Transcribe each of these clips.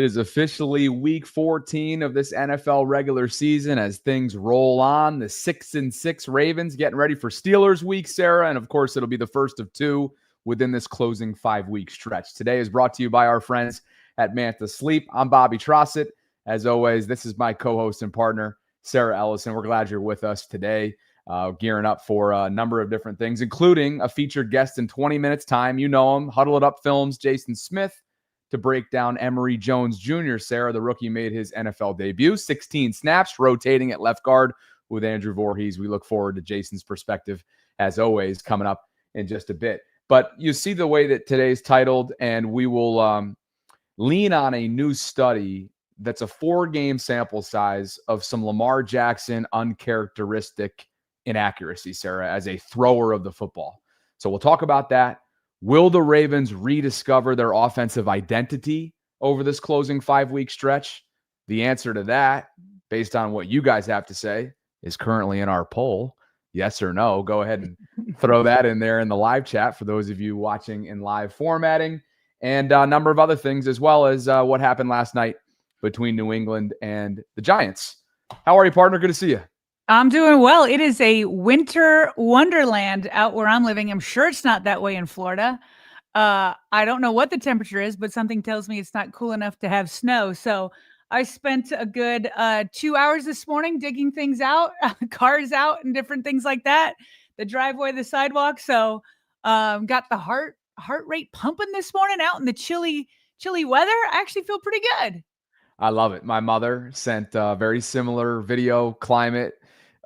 It is officially week 14 of this NFL regular season as things roll on. The 6-6 Ravens getting ready for Steelers week, Sarah. And of course, it'll be the first of two within this closing 5-week stretch. Today is brought to you by our friends at Manta Sleep. I'm Bobby Trossett. As always, this is my co-host and partner, Sarah Ellison. We're glad you're with us today, gearing up for a number of different things, including a featured guest in 20 minutes time. You know him, Huddle It Up Films, Jason Smith, to break down Emory Jones Jr. Sarah, the rookie, made his NFL debut, 16 snaps, rotating at left guard with Andrew Voorhees. We look forward to Jason's perspective, as always, coming up in just a bit. But you see the way that today's titled, and we will lean on a new study that's a 4-game sample size of some Lamar Jackson uncharacteristic inaccuracy, Sarah, as a thrower of the football. So we'll talk about that. Will the Ravens rediscover their offensive identity over this closing 5-week stretch? The answer to that, based on what you guys have to say, is currently in our poll. Yes or no? Go ahead and throw that in there in the live chat for those of you watching in live formatting, and a number of other things, as well as what happened last night between New England and the Giants. How are you, partner? Good to see you. I'm doing well. It is a winter wonderland out where I'm living. I'm sure it's not that way in Florida. I don't know what the temperature is, but something tells me it's not cool enough to have snow. So I spent a good 2 hours this morning digging things out, cars out and different things like that, the driveway, the sidewalk. So got the heart rate pumping this morning out in the chilly weather. I actually feel pretty good. I love it. My mother sent a very similar video climate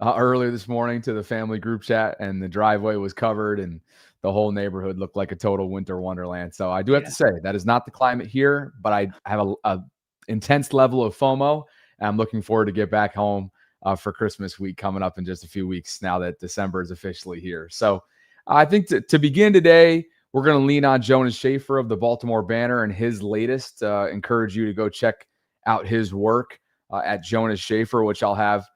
earlier this morning to the family group chat, and the driveway was covered and the whole neighborhood looked like a total winter wonderland. So I do have to say that is not the climate here, but I have a intense level of FOMO, and I'm looking forward to get back home for Christmas week coming up in just a few weeks now that December is officially here. So I think to begin today, we're going to lean on Jonas Shaffer of the Baltimore Banner and his latest. Encourage you to go check out his work at Jonas Shaffer, which I'll have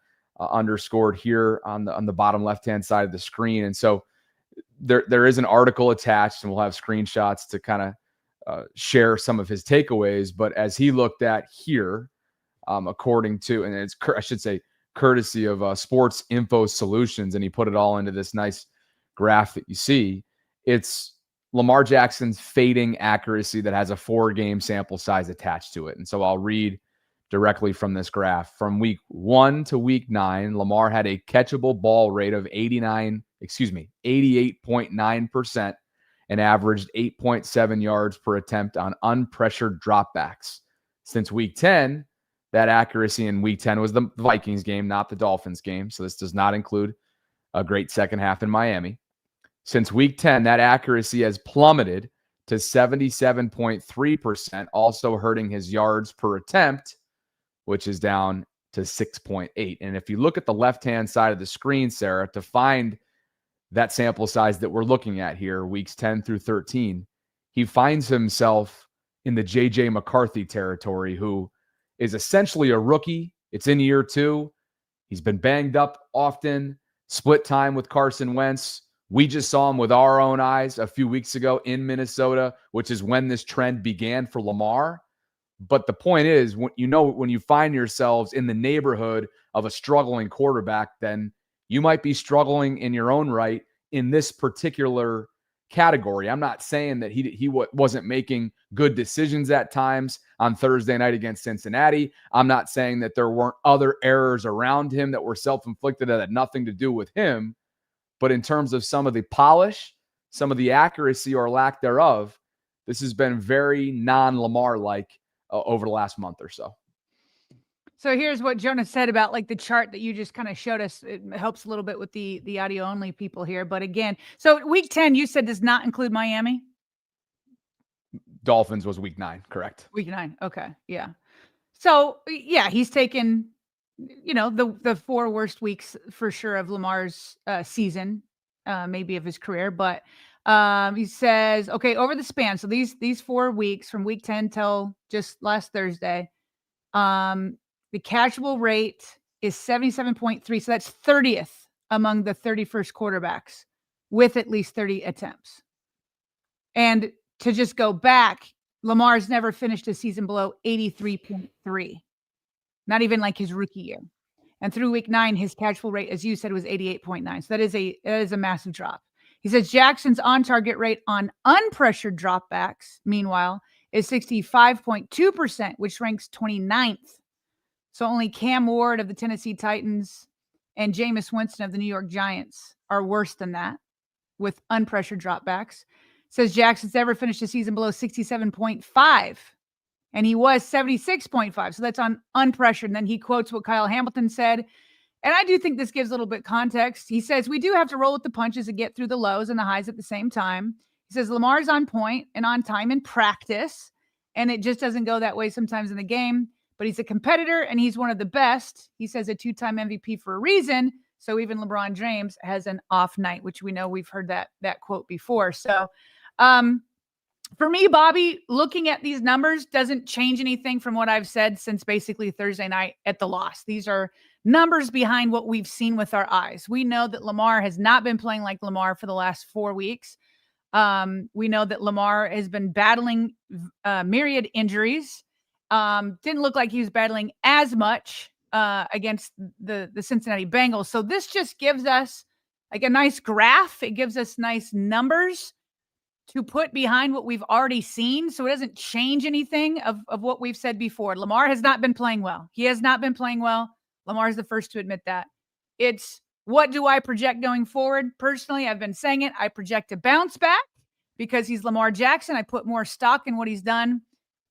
underscored here on the bottom left-hand side of the screen. And so there is an article attached, and we'll have screenshots to kind of share some of his takeaways. But as he looked at here, according to, and it's, I should say, courtesy of Sports Info Solutions, and he put it all into this nice graph that you see, it's Lamar Jackson's fading accuracy that has a 4-game sample size attached to it. And so I'll read directly from this graph. From week 1 to week 9, Lamar had a catchable ball rate of 88.9% and averaged 8.7 yards per attempt on unpressured dropbacks. Since week 10, that accuracy in week 10 was the Vikings game, not the Dolphins game. So this does not include a great second half in Miami. Since week 10, that accuracy has plummeted to 77.3%, also hurting his yards per attempt, which is down to 6.8. And if you look at the left-hand side of the screen, Sarah, to find that sample size that we're looking at here, weeks 10 through 13, he finds himself in the J.J. McCarthy territory, who is essentially a rookie. It's in year 2. He's been banged up often, split time with Carson Wentz. We just saw him with our own eyes a few weeks ago in Minnesota, which is when this trend began for Lamar. But the point is, when you find yourselves in the neighborhood of a struggling quarterback, then you might be struggling in your own right in this particular category. I'm not saying that he wasn't making good decisions at times on Thursday night against Cincinnati. I'm not saying that there weren't other errors around him that were self-inflicted that had nothing to do with him. But in terms of some of the polish, some of the accuracy or lack thereof, this has been very non-Lamar-like over the last month or so. So here's what Jonas said about like the chart that you just kind of showed us. It helps a little bit with the audio only people here. But again, so week 10, you said does not include Miami? Dolphins was week 9, correct? Week 9. Okay. Yeah. So yeah, he's taken, the 4 worst weeks for sure of Lamar's season, maybe of his career. But he says, okay, over the span. So these 4 weeks from week 10 till just last Thursday, the catchable rate is 77.3. So that's 30th among the 31st quarterbacks with at least 30 attempts. And to just go back, Lamar's never finished a season below 83.3, not even like his rookie year. And through week 9, his catchable rate, as you said, was 88.9. So that is a massive drop. He says Jackson's on-target rate on unpressured dropbacks, meanwhile, is 65.2%, which ranks 29th. So only Cam Ward of the Tennessee Titans and Jameis Winston of the New York Giants are worse than that with unpressured dropbacks. Says Jackson's ever finished a season below 67.5, and he was 76.5. So that's on unpressured. And then he quotes what Kyle Hamilton said. And I do think this gives a little bit context. He says, we do have to roll with the punches and get through the lows and the highs at the same time. He says, Lamar's on point and on time in practice, and it just doesn't go that way sometimes in the game. But he's a competitor, and he's one of the best. He says a 2-time MVP for a reason. So even LeBron James has an off night, which we know we've heard that quote before. So for me, Bobby, looking at these numbers doesn't change anything from what I've said since basically Thursday night at the loss. These are numbers behind what we've seen with our eyes. We know that Lamar has not been playing like Lamar for the last 4 weeks. We know that Lamar has been battling myriad injuries. Didn't look like he was battling as much against the Cincinnati Bengals. So this just gives us like a nice graph. It gives us nice numbers to put behind what we've already seen. So it doesn't change anything of what we've said before. Lamar has not been playing well. He has not been playing well. Lamar is the first to admit that. It's what do I project going forward? Personally, I've been saying it. I project a bounce back because he's Lamar Jackson. I put more stock in what he's done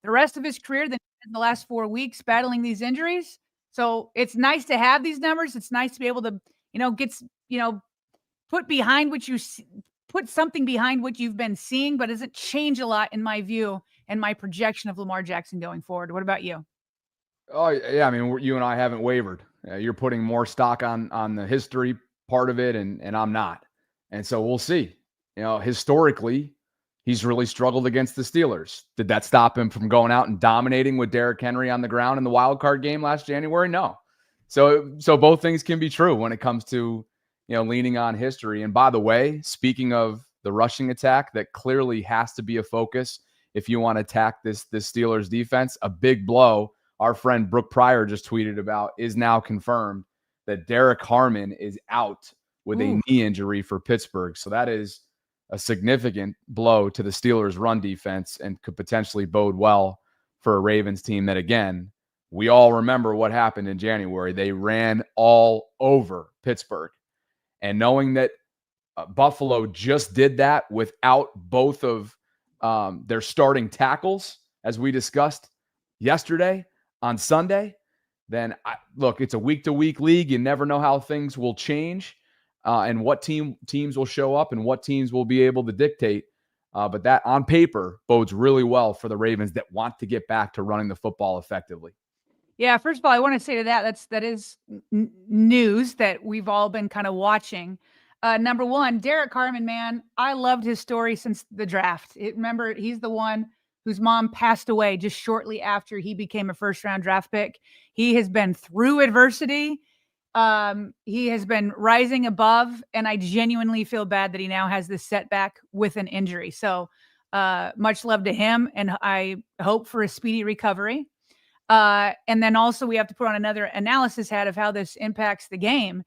the rest of his career than in the last 4 weeks battling these injuries. So it's nice to have these numbers. It's nice to be able to, put behind what you see, put something behind what you've been seeing, but doesn't change a lot in my view and my projection of Lamar Jackson going forward. What about you? Oh, yeah. I mean, you and I haven't wavered. You're putting more stock on the history part of it, and I'm not. And so we'll see. Historically, he's really struggled against the Steelers. Did that stop him from going out and dominating with Derrick Henry on the ground in the wild card game last January? No. So both things can be true when it comes to, leaning on history. And by the way, speaking of the rushing attack, that clearly has to be a focus if you want to attack this Steelers defense. A big blow. Our friend Brooke Pryor just tweeted about is now confirmed that Derek Harmon is out with a knee injury for Pittsburgh. So that is a significant blow to the Steelers' run defense and could potentially bode well for a Ravens team that, again, we all remember what happened in January. They ran all over Pittsburgh. And knowing that Buffalo just did that without both of their starting tackles, as we discussed yesterday on Sunday, then look, it's a week-to-week league. You never know how things will change. And what teams will show up and what teams will be able to dictate. But that on paper bodes really well for the Ravens that want to get back to running the football effectively. Yeah, first of all, I want to say to that is news that we've all been kind of watching. Number one, Derek Harmon, man, I loved his story since the draft. Remember, he's the one whose mom passed away just shortly after he became a first-round draft pick. He has been through adversity. He has been rising above, and I genuinely feel bad that he now has this setback with an injury. So much love to him, and I hope for a speedy recovery. And then also we have to put on another analysis hat of how this impacts the game.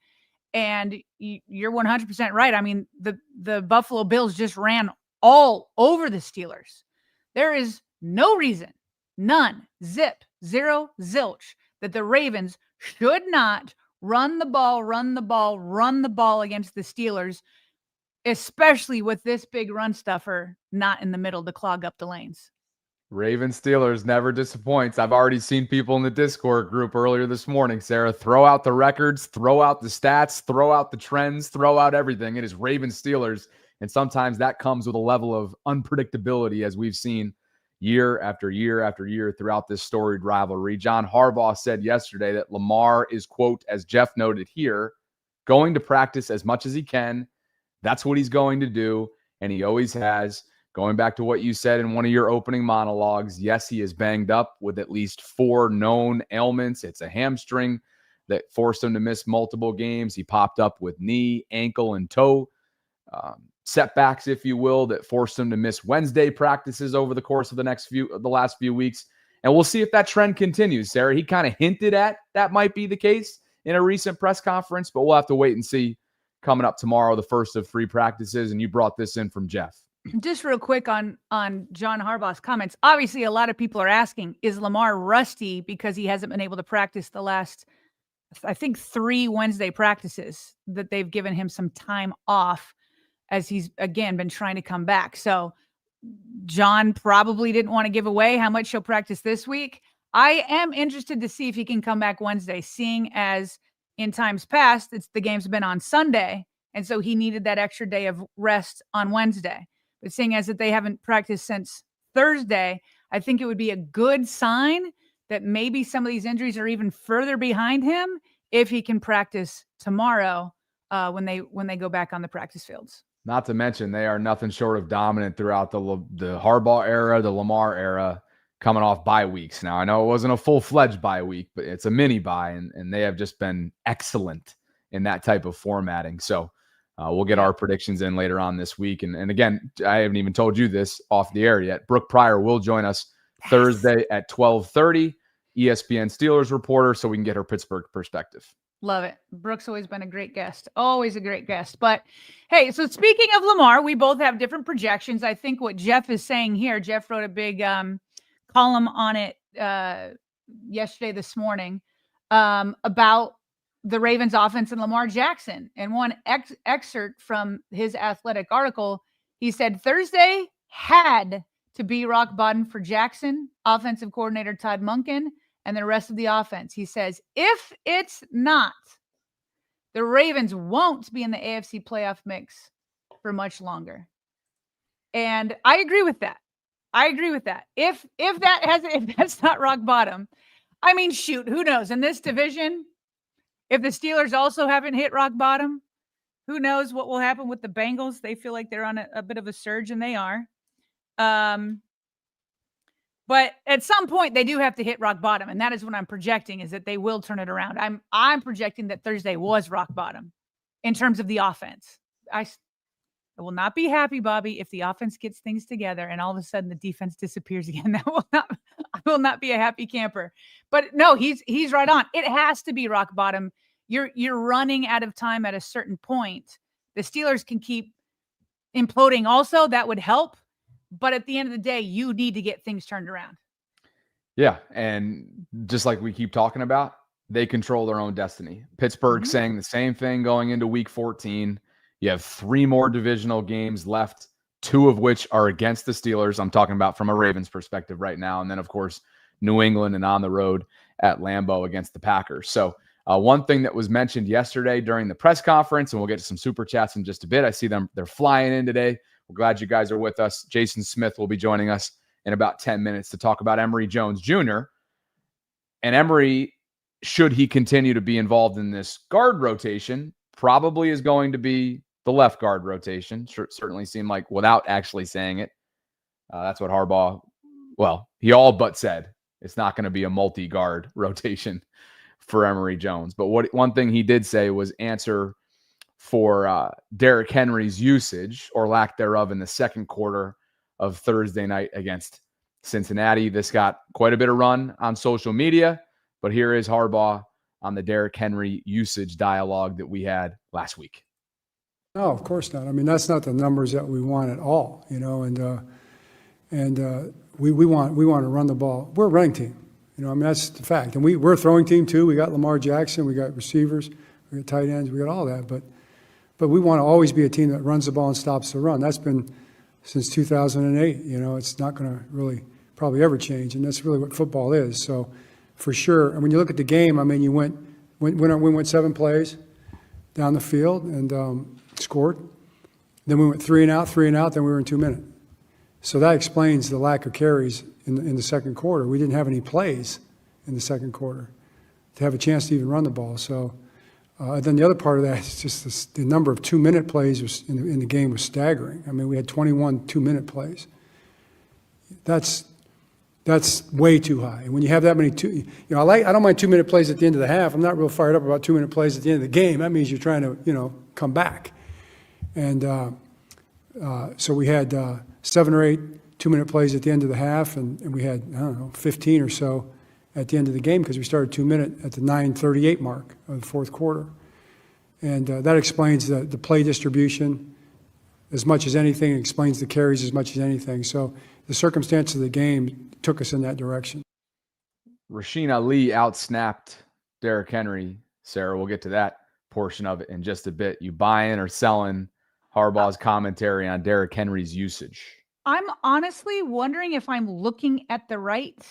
And you're 100% right. I mean, the Buffalo Bills just ran all over the Steelers. There is no reason, none, zip, zero, zilch, that the Ravens should not run the ball against the Steelers, especially with this big run stuffer not in the middle to clog up the lanes. Ravens Steelers never disappoints. I've already seen people in the Discord group earlier this morning, Sarah, throw out the records, throw out the stats, throw out the trends, throw out everything. It is Ravens Steelers. And sometimes that comes with a level of unpredictability, as we've seen year after year after year throughout this storied rivalry. John Harbaugh said yesterday that Lamar is, quote, as Jeff noted here, going to practice as much as he can. That's what he's going to do. And he always has. Going back to what you said in one of your opening monologues, yes, he is banged up with at least 4 known ailments. It's a hamstring that forced him to miss multiple games. He popped up with knee, ankle, and toe setbacks, if you will, that forced him to miss Wednesday practices over the course of the last few weeks. And we'll see if that trend continues, Sarah. He kind of hinted at that might be the case in a recent press conference, but we'll have to wait and see coming up tomorrow, the first of 3 practices. And you brought this in from Jeff. Just real quick on John Harbaugh's comments. Obviously, a lot of people are asking, is Lamar rusty because he hasn't been able to practice the last, I think, 3 Wednesday practices that they've given him some time off as he's, again, been trying to come back. So John probably didn't want to give away how much he'll practice this week. I am interested to see if he can come back Wednesday, seeing as in times past, the game's been on Sunday, and so he needed that extra day of rest on Wednesday. But seeing as that they haven't practiced since Thursday, I think it would be a good sign that maybe some of these injuries are even further behind him if he can practice tomorrow when they go back on the practice fields. Not to mention, they are nothing short of dominant throughout the Harbaugh era, the Lamar era, coming off bye weeks. Now, I know it wasn't a full-fledged bye week, but it's a mini bye, and they have just been excellent in that type of formatting. So we'll get our predictions in later on this week. And again, I haven't even told you this off the air yet. Brooke Pryor will join us Thursday at 12:30, ESPN Steelers reporter, so we can get her Pittsburgh perspective. Love it. Brooke's always been a great guest. Always a great guest. But hey, so speaking of Lamar, we both have different projections. I think what Jeff is saying here, Jeff wrote a big column on it this morning about the Ravens offense and Lamar Jackson. And one excerpt from his Athletic article, he said Thursday had to be rock bottom for Jackson, offensive coordinator Todd Monken, and the rest of the offense. He says, if it's not, the Ravens won't be in the AFC playoff mix for much longer. And I agree with that. If that's not rock bottom, I mean, shoot, who knows? In this division, if the Steelers also haven't hit rock bottom, who knows what will happen with the Bengals? They feel like they're on a bit of a surge, and they are. But at some point, they do have to hit rock bottom, and that is what I'm projecting, is that they will turn it around. I'm projecting that Thursday was rock bottom in terms of the offense. I will not be happy, Bobby, if the offense gets things together and all of a sudden the defense disappears again. I will not be a happy camper. But no, he's right on. It has to be rock bottom. You're running out of time at a certain point. The Steelers can keep imploding also. That would help. But at the end of the day, you need to get things turned around. Yeah, and just like we keep talking about, they control their own destiny. Pittsburgh saying the same thing going into week 14. You have 3 more divisional games left, 2 of which are against the Steelers. I'm talking about from a Ravens perspective right now. And then, of course, New England and on the road at Lambeau against the Packers. So one thing that was mentioned yesterday during the press conference, and we'll get to some super chats in just a bit. I see them. They're flying in today. We're glad you guys are with us. Jason Smith will be joining us in about 10 minutes to talk about Emory Jones Jr. And Emory, should he continue to be involved in this guard rotation, probably is going to be the left guard rotation. Certainly seemed like, without actually saying it, that's what Harbaugh, he all but said. It's not going to be a multi-guard rotation for Emory Jones. But one thing he did say was answer for Derrick Henry's usage or lack thereof in the second quarter of Thursday night against Cincinnati. This got quite a bit of run on social media, but here is Harbaugh on the Derrick Henry usage dialogue that we had last week. No, of course not. I mean, that's not the numbers that we want at all, and we want to run the ball. We're a running team, that's the fact. And we're a throwing team too. We got Lamar Jackson, we got receivers, we got tight ends, we got all that, but we want to always be a team that runs the ball and stops the run. That's been since 2008. It's not going to really probably ever change, and that's really what football is. So, for sure. And when you look at the game, I mean, we went 7 plays down the field and scored. Then we went 3 and out, then we were in 2 minutes. So that explains the lack of carries in the second quarter. We didn't have any plays in the second quarter to have a chance to even run the ball. So. Then the other part of that is just the number of 2-minute plays in the game was staggering. I mean, we had 21 2-minute plays. That's way too high. And when you have that many I don't mind 2-minute plays at the end of the half. I'm not real fired up about 2-minute plays at the end of the game. That means you're trying to come back. And So we had 7 or 8 2-minute plays at the end of the half, and we had, I don't know, 15 or so at the end of the game because we started 2-minute at the 9:38 mark of the fourth quarter. And that explains the play distribution as much as anything. It explains the carries as much as anything. So the circumstance of the game took us in that direction. Rashin Ali outsnapped Derrick Henry. Sarah, we'll get to that portion of it in just a bit. You buying or selling Harbaugh's commentary on Derrick Henry's usage? I'm honestly wondering if I'm looking at the right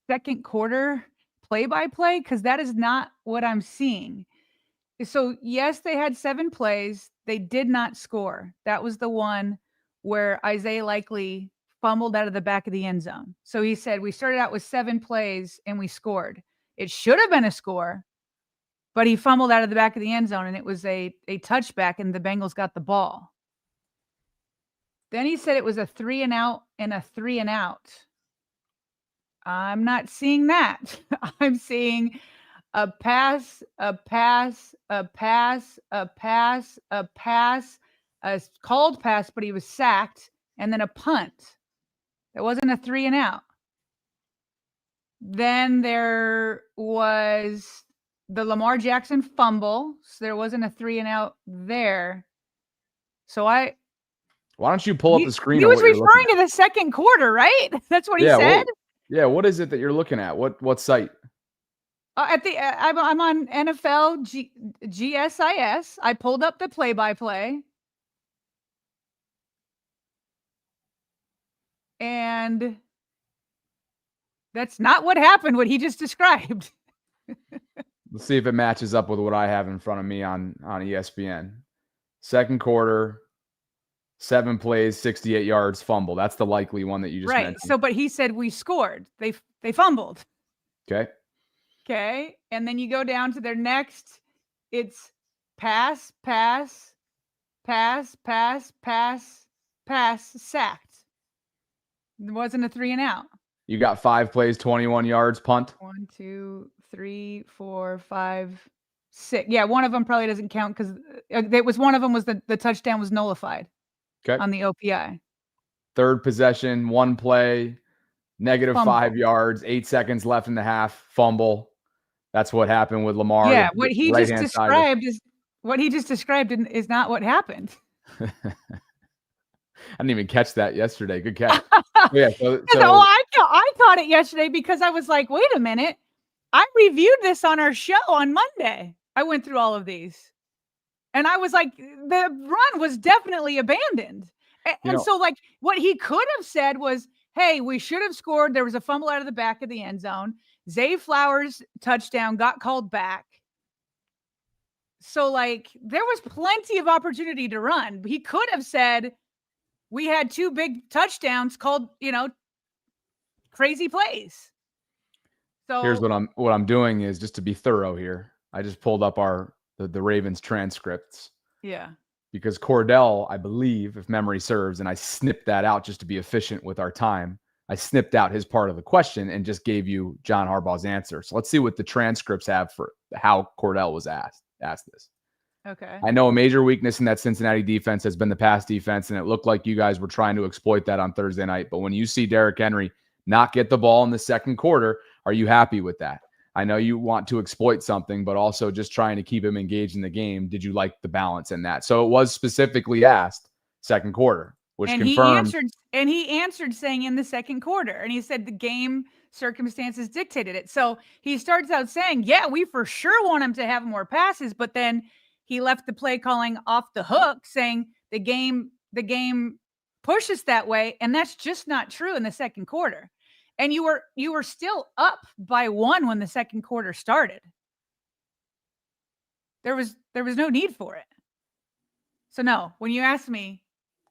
second quarter play-by-play, because that is not what I'm seeing. So yes, they had 7 plays. They did not score. That was the one where Isaiah Likely fumbled out of the back of the end zone. So he said, we started out with 7 plays and we scored. It should have been a score, but he fumbled out of the back of the end zone and it was a touchback and the Bengals got the ball. Then he said it was a 3-and-out and a 3-and-out. I'm not seeing that. I'm seeing a pass, a pass, a pass, a pass, a pass, a called pass, but he was sacked, and then a punt. That wasn't a 3-and-out. Then there was the Lamar Jackson fumble, so there wasn't a 3-and-out there. So why don't you pull up the screen? He was referring to the second quarter, right? That's what he said. What is it that you're looking at? What site? I'm on NFL GSIS. I pulled up the play-by-play, and that's not what happened. What he just described. Let's see if it matches up with what I have in front of me on ESPN. Second quarter, 7 plays, 68 yards, fumble. That's the likely one that you just mentioned. So, but he said we scored. They fumbled. Okay. Okay. And then you go down to their next. It's pass, pass, pass, pass, pass, pass, sacked. It wasn't a 3-and-out. You got 5 plays, 21 yards, punt. 1, 2, 3, 4, 5, 6. Yeah, one of them probably doesn't count because it was one of them was the touchdown was nullified. Okay. On the OPI. Third possession, 1 play, negative fumble. 5 yards, 8 seconds left in the half, fumble. That's what happened with Lamar. Yeah, what he just described is not what happened. I didn't even catch that yesterday. Good catch. Yeah. I caught it yesterday because I was like, wait a minute. I reviewed this on our show on Monday. I went through all of these. And I was like, the run was definitely abandoned. And so like what he could have said was, hey, we should have scored. There was a fumble out of the back of the end zone. Zay Flowers' touchdown got called back. So like there was plenty of opportunity to run. He could have said, we had 2 big touchdowns called, crazy plays. So here's what I'm doing is just to be thorough here. I just pulled up the Ravens transcripts. Yeah. Because Cordell, I believe, if memory serves, and I snipped that out just to be efficient with our time. I snipped out his part of the question and just gave you John Harbaugh's answer. So let's see what the transcripts have for how Cordell was asked this. Okay. I know a major weakness in that Cincinnati defense has been the pass defense, and it looked like you guys were trying to exploit that on Thursday night. But when you see Derrick Henry not get the ball in the second quarter, are you happy with that? I know you want to exploit something, but also just trying to keep him engaged in the game. Did you like the balance in that? So it was specifically asked second quarter, which confirmed. He answered saying in the second quarter, and he said the game circumstances dictated it. So he starts out saying, yeah, we for sure want him to have more passes, but then he left the play calling off the hook, saying the game pushes that way, and that's just not true in the second quarter. And you were still up by 1 when the second quarter started. There was no need for it. So no, when you ask me,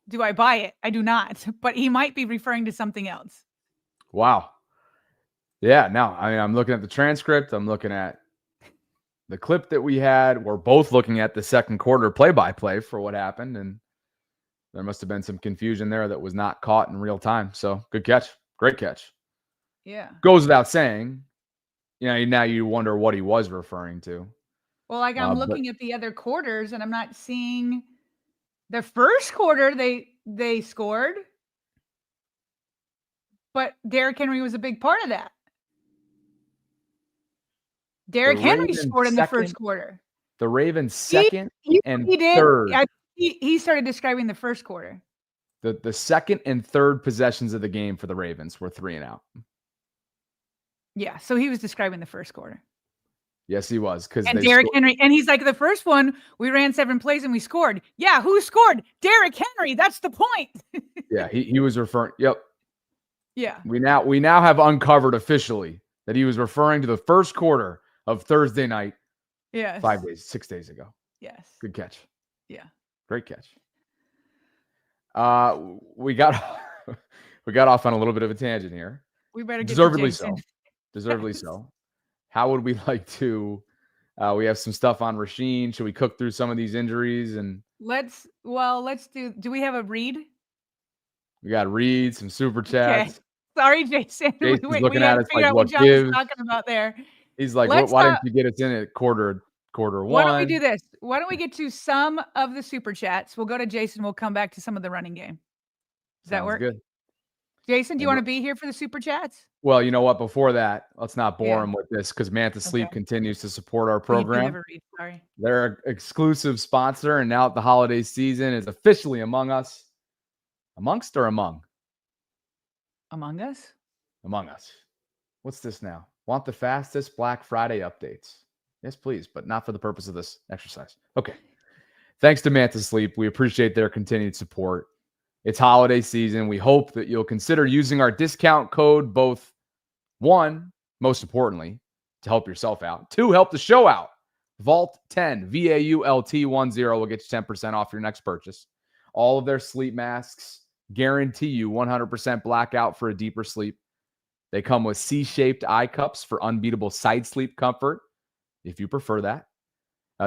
do I buy it? I do not. But he might be referring to something else. Wow. Yeah, no. I mean, I'm looking at the transcript. I'm looking at the clip that we had. We're both looking at the second quarter play-by-play for what happened, and there must have been some confusion there that was not caught in real time. So good catch. Great catch. Yeah. Goes without saying, now you wonder what he was referring to. Well, like I'm looking at the other quarters and I'm not seeing The first quarter, they scored, but Derrick Henry was a big part of that. Derrick Henry scored in the first quarter. The Ravens second and he did. third. He started describing the first quarter. The second and third possessions of the game for the Ravens were 3 and out. Yeah, so he was describing the first quarter. Yes, he was. And Derrick Henry, and he's like, the first one, we ran 7 plays and we scored. Yeah, who scored? Derrick Henry. That's the point. Yeah, he was referring. Yep. Yeah. We now have uncovered officially that he was referring to the first quarter of Thursday night. Yes. 6 days ago. Yes. Good catch. Yeah. Great catch. We got off on a little bit of a tangent here. We better get deservedly so. Deservedly so. How would we like to? We have some stuff on Rashin. Should we cook through some of these injuries and let's do. Do we have a read? We got read some super chats. Okay. Sorry, Jason. Jason's looking at us figure like out what John gives. was talking about there. He's like, why didn't you get us in at quarter one? Why don't we do this? Why don't we get to some of the super chats? We'll go to Jason. We'll come back to some of the running game. Does that work? Good. Jason, do you want to be here for the super chats? Well, you know what? Before that, let's not bore him with this because Manta Sleep continues to support our program. Sorry. They're an exclusive sponsor, and now the holiday season is officially among us. Amongst or among? Among us? Among us. What's this now? Want the fastest Black Friday updates? Yes, please, but not for the purpose of this exercise. Okay. Thanks to Manta Sleep. We appreciate their continued support. It's holiday season. We hope that you'll consider using our discount code, both 1, most importantly, to help yourself out. 2, help the show out. VAULT10, VAULT10 will get you 10% off your next purchase. All of their sleep masks guarantee you 100% blackout for a deeper sleep. They come with C-shaped eye cups for unbeatable side sleep comfort, if you prefer that.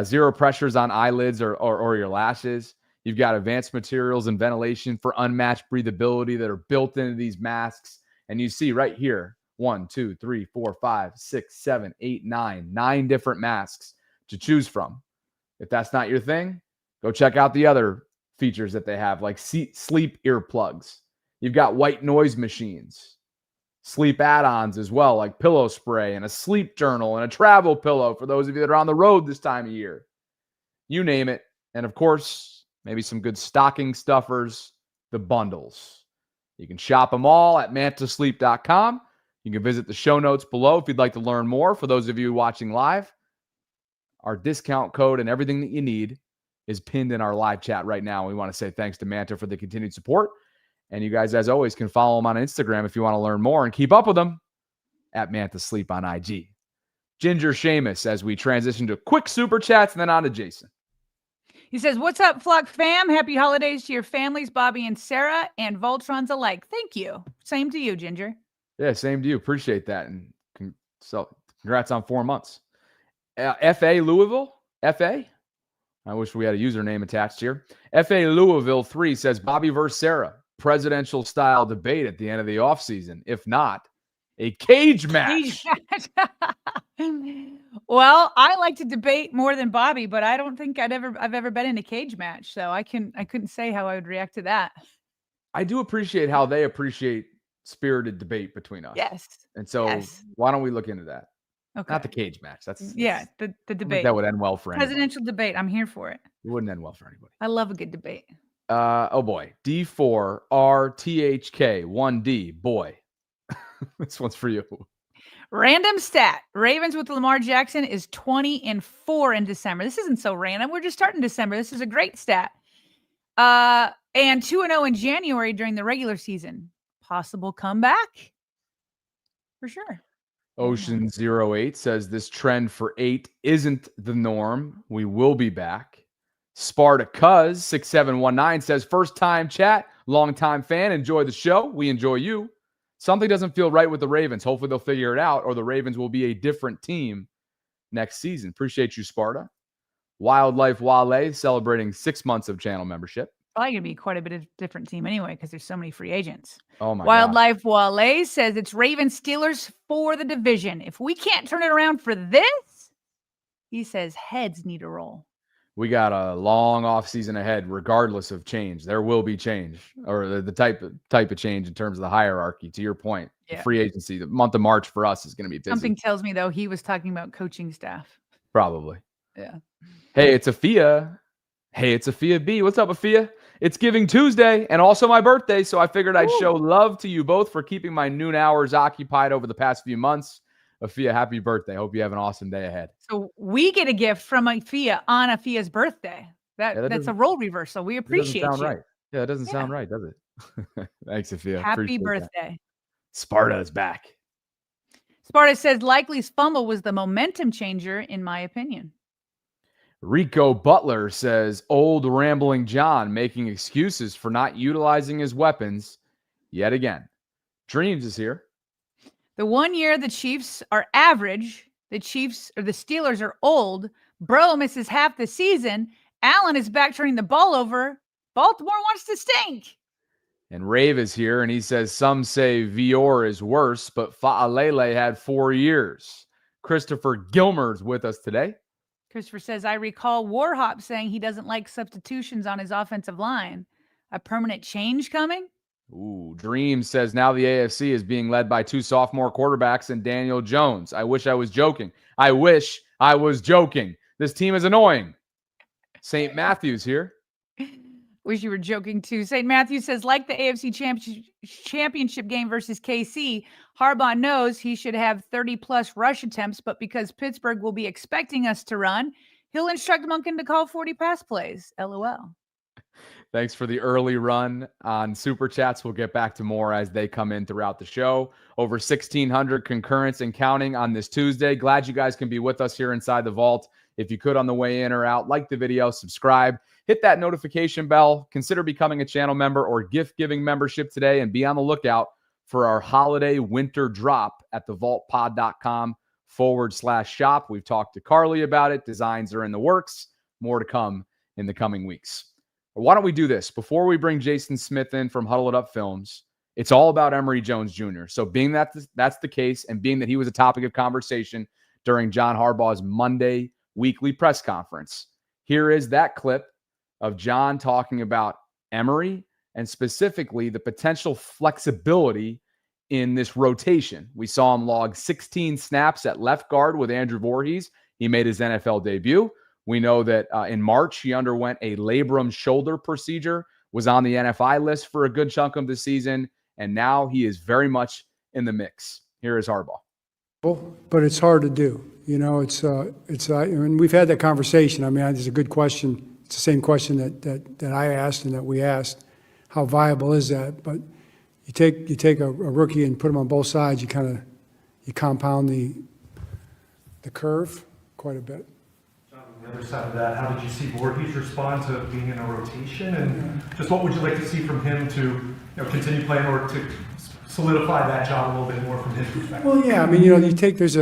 0 pressures on eyelids or your lashes. You've got advanced materials and ventilation for unmatched breathability that are built into these masks. And you see right here, 1, 2, 3, 4, 5, 6, 7, 8, 9 different masks to choose from. If that's not your thing, go check out the other features that they have, like sleep earplugs. You've got white noise machines, sleep add-ons as well, like pillow spray and a sleep journal and a travel pillow for those of you that are on the road this time of year. You name it. And of course, maybe some good stocking stuffers, the bundles. You can shop them all at mantasleep.com. You can visit the show notes below if you'd like to learn more. For those of you watching live, our discount code and everything that you need is pinned in our live chat right now. We want to say thanks to Manta for the continued support. And you guys, as always, can follow them on Instagram if you want to learn more and keep up with them at Manta Sleep on IG. Ginger Seamus as we transition to quick super chats and then on to Jason. He says, what's up, Flock fam? Happy holidays to your families, Bobby and Sarah, and Voltrons alike. Thank you. Same to you, Ginger. Yeah, same to you. Appreciate that. And so congrats on 4 months. FA Louisville? FA? I wish we had a username attached here. FA Louisville 3 says, Bobby versus Sarah. Presidential style debate at the end of the offseason. If not, a cage match. Well, I like to debate more than Bobby, but I don't think I've ever been in a cage match, so I couldn't say how I would react to that. I do appreciate how they appreciate spirited debate between us. Yes. And so why don't we look into that? Okay. Not the cage match. That's the debate. That would end well for anybody. Presidential debate. I'm here for it. It wouldn't end well for anybody. I love a good debate. Oh boy. D4RTHK 1D. Boy. This one's for you. Random stat. Ravens with Lamar Jackson is 20-4 in December. This isn't so random. We're just starting December. This is a great stat. And 2-0 in January during the regular season. Possible comeback? For sure. Ocean 08 says this trend for 8 isn't the norm. We will be back. Spartacuz 6719 says first time chat, long time fan. Enjoy the show. We enjoy you. Something doesn't feel right with the Ravens. Hopefully they'll figure it out, or the Ravens will be a different team next season. Appreciate you, Sparta. Wildlife Wale celebrating 6 months of channel membership. Probably going to be quite a bit of different team anyway because there's so many free agents. Oh my Wildlife Wale says it's Ravens Steelers for the division. If we can't turn it around for this, he says heads need a roll. We got a long off season ahead, regardless of change. There will be change, or the type of change in terms of the hierarchy. To your point, the free agency, the month of March for us is going to be busy. Something tells me though he was talking about coaching staff. Probably. Yeah. Hey, it's Afia. Hey, it's Afia B. What's up, Afia? It's Giving Tuesday and also my birthday, so I figured I'd show love to you both for keeping my noon hours occupied over the past few months. Afia, happy birthday. Hope you have an awesome day ahead. So we get a gift from Afia on Afia's birthday. That's a role reversal. We appreciate it doesn't sound you. right. Yeah, it doesn't sound right, does it? Thanks, Afia. Happy Appreciate birthday. that. Sparta is back. Sparta says Likely's fumble was the momentum changer, in my opinion. Rico Butler says old rambling John making excuses for not utilizing his weapons yet again. Dreams is here. The 1 year the Chiefs are average, the Steelers are old. Bro misses half the season. Allen is back turning the ball over. Baltimore wants to stink. And Rave is here, and he says some say Vior is worse, but Fa'alele had 4 years. Christopher Gilmer's with us today. Christopher says, I recall Warhop saying he doesn't like substitutions on his offensive line. A permanent change coming? Ooh, Dream says now the AFC is being led by 2 sophomore quarterbacks and Daniel Jones. I wish I was joking. I wish I was joking. This team is annoying. St. Matthews here. Wish you were joking too. St. Matthews says, like the AFC championship game versus KC, Harbaugh knows he should have 30-plus rush attempts, but because Pittsburgh will be expecting us to run, he'll instruct Monken to call 40 pass plays. LOL. Thanks for the early run on Super Chats. We'll get back to more as they come in throughout the show. Over 1,600 concurrents and counting on this Tuesday. Glad you guys can be with us here inside the vault. If you could on the way in or out, like the video, subscribe, hit that notification bell, consider becoming a channel member or gift-giving membership today, and be on the lookout for our holiday winter drop at thevaultpod.com/shop. We've talked to Carly about it. Designs are in the works. More to come in the coming weeks. Why don't we do this? Before we bring Jason Smith in from Huddle It Up Films, it's all about Emory Jones Jr. So being that that's the case, and being that he was a topic of conversation during John Harbaugh's Monday weekly press conference, here is that clip of John talking about Emory and specifically the potential flexibility in this rotation. We saw him log 16 snaps at left guard with Andrew Voorhees. He made his NFL debut. We know that in March, he underwent a labrum shoulder procedure, was on the NFI list for a good chunk of the season, and now he is very much in the mix. Here is Harbaugh. But it's hard to do. You know, and we've had that conversation. I mean, it's a good question. It's the same question that I asked and that we asked. How viable is that? But you take a rookie and put him on both sides, you compound the curve quite a bit. On the other side of that, how did you see Voorhees respond to being in a rotation, and just what would you like to see from him to continue playing or to solidify that job a little bit more from his perspective? Well, yeah, I mean, there's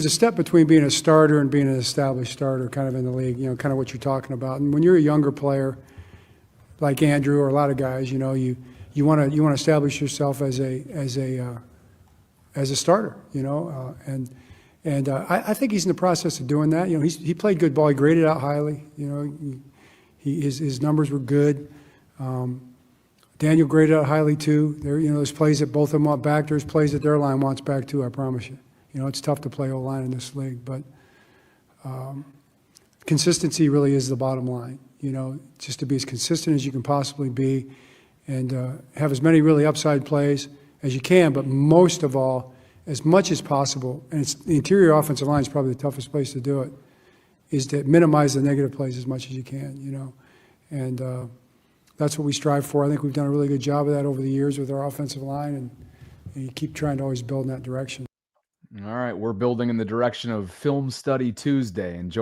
a step between being a starter and being an established starter, kind of in the league. Kind of what you're talking about. And when you're a younger player, like Andrew or a lot of guys, you want to establish yourself as a starter, And I think he's in the process of doing that. He played good ball. He graded out highly. His numbers were good. Daniel graded out highly too. There's plays that both of them want back. There's plays that their line wants back too. I promise you. It's tough to play O-line in this league, but consistency really is the bottom line. Just to be as consistent as you can possibly be, and have as many really upside plays as you can. But most of all, as much as possible, and the interior offensive line is probably the toughest place to do it, is to minimize the negative plays as much as you can, and that's what we strive for. I think we've done a really good job of that over the years with our offensive line, and you keep trying to always build in that direction. All right, we're building in the direction of Film Study Tuesday, and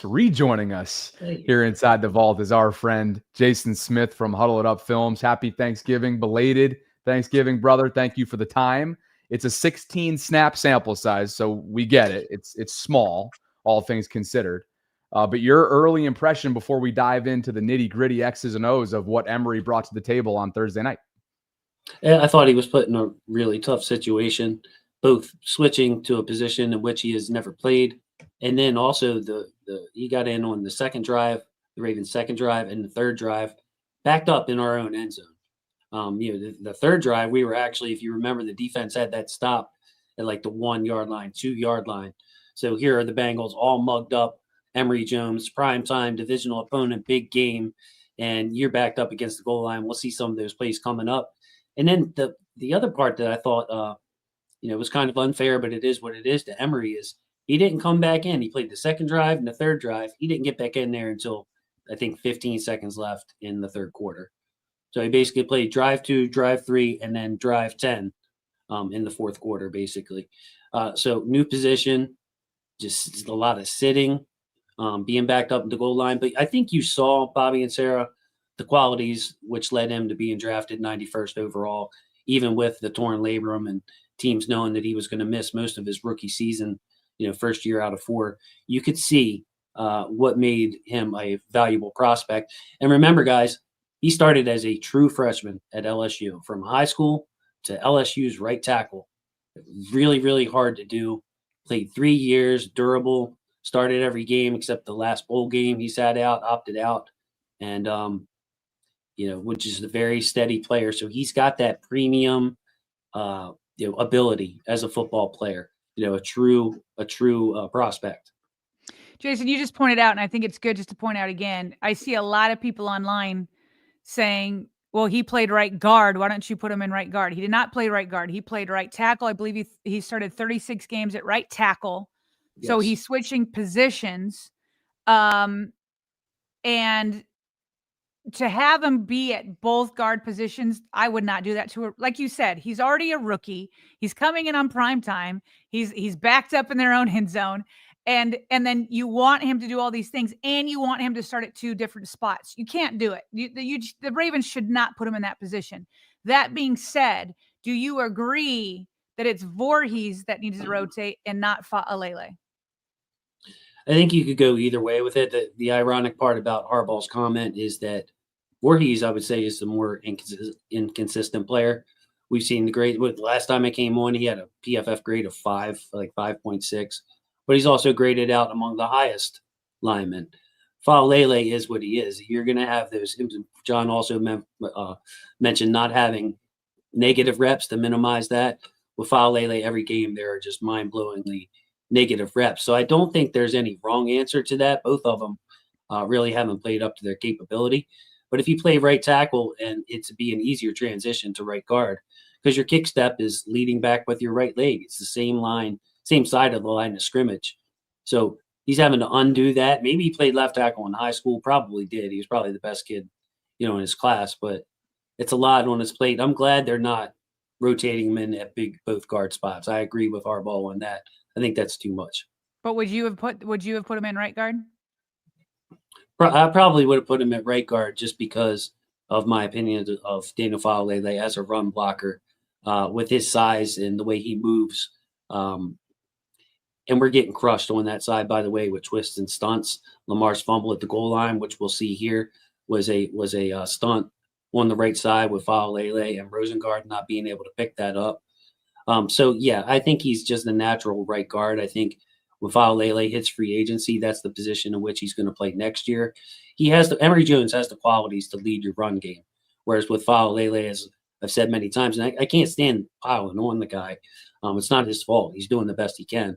rejoining us here inside the vault is our friend Jason Smith from Huddle It Up Films. Happy Thanksgiving, belated Thanksgiving, brother. Thank you for the time. It's a 16 snap sample size, so we get it. It's small, all things considered. But your early impression before we dive into the nitty-gritty X's and O's of what Emory brought to the table on Thursday night. I thought he was put in a really tough situation, both switching to a position in which he has never played And then also he got in on the second drive, the Ravens' second drive, and the third drive, backed up in our own end zone. The third drive, we were actually, if you remember, the defense had that stop at like the 1 yard line, 2 yard line. So here are the Bengals all mugged up. Emory Jones, primetime divisional opponent, big game, and you're backed up against the goal line. We'll see some of those plays coming up. And then the other part that I thought, was kind of unfair, but it is what it is to Emory is he didn't come back in. He played the second drive and the third drive. He didn't get back in there until I think 15 seconds left in the third quarter. So he basically played drive 2, drive 3, and then drive 10 in the fourth quarter, basically. So new position, just a lot of sitting, being backed up at the goal line. But I think you saw, Bobby and Sarah, the qualities which led him to being drafted 91st overall, even with the torn labrum and teams knowing that he was going to miss most of his rookie season, first year out of 4. You could see what made him a valuable prospect. And remember, guys, he started as a true freshman at LSU, from high school to LSU's right tackle. Really, really hard to do. Played 3 years, durable, started every game except the last bowl game. He sat out, opted out, and, which is a very steady player. So he's got that premium, ability as a football player, a true prospect. Jason, you just pointed out, and I think it's good just to point out again, I see a lot of people online saying, well, he played right guard. Why don't you put him in right guard? He did not play right guard. He played right tackle. I believe he started 36 games at right tackle. Yes. So he's switching positions. And to have him be at both guard positions, I would not do that to her. Like you said, he's already a rookie. He's coming in on prime time. He's backed up in their own end zone. And then you want him to do all these things, and you want him to start at 2 different spots. You can't do it. The Ravens should not put him in that position. That being said, do you agree that it's Voorhees that needs to rotate and not Fa'alele? I think you could go either way with it. The ironic part about Harbaugh's comment is that Voorhees, I would say, is the more inconsistent player. We've seen the grade. Last time I came on, he had a PFF grade of 5, like 5.6. But he's also graded out among the highest linemen. Fa'alele is what he is. You're going to have those. John also mentioned not having negative reps to minimize that. With Fa'alele, every game there are just mind-blowingly negative reps. So I don't think there's any wrong answer to that. Both of them really haven't played up to their capability. But if you play right tackle, and it's be an easier transition to right guard, because your kick step is leading back with your right leg. It's the same line, same side of the line of scrimmage. So he's having to undo that. Maybe he played left tackle in high school. Probably did. He was probably the best kid, in his class. But it's a lot on his plate. I'm glad they're not rotating him in at both guard spots. I agree with Harbaugh on that. I think that's too much. But would you have put him in right guard? I probably would have put him at right guard just because of my opinion of Daniel Fa'alele as a run blocker, with his size and the way he moves. And we're getting crushed on that side, by the way, with twists and stunts. Lamar's fumble at the goal line, which we'll see here, was a stunt on the right side with Fa'alele and Rosengard not being able to pick that up. So, yeah, I think he's just a natural right guard. I think when Fa'alele hits free agency, that's the position in which he's going to play next year. Emory Jones has the qualities to lead your run game, whereas with Fa'alele, as I've said many times, and I can't stand piling on the guy. It's not his fault. He's doing the best he can.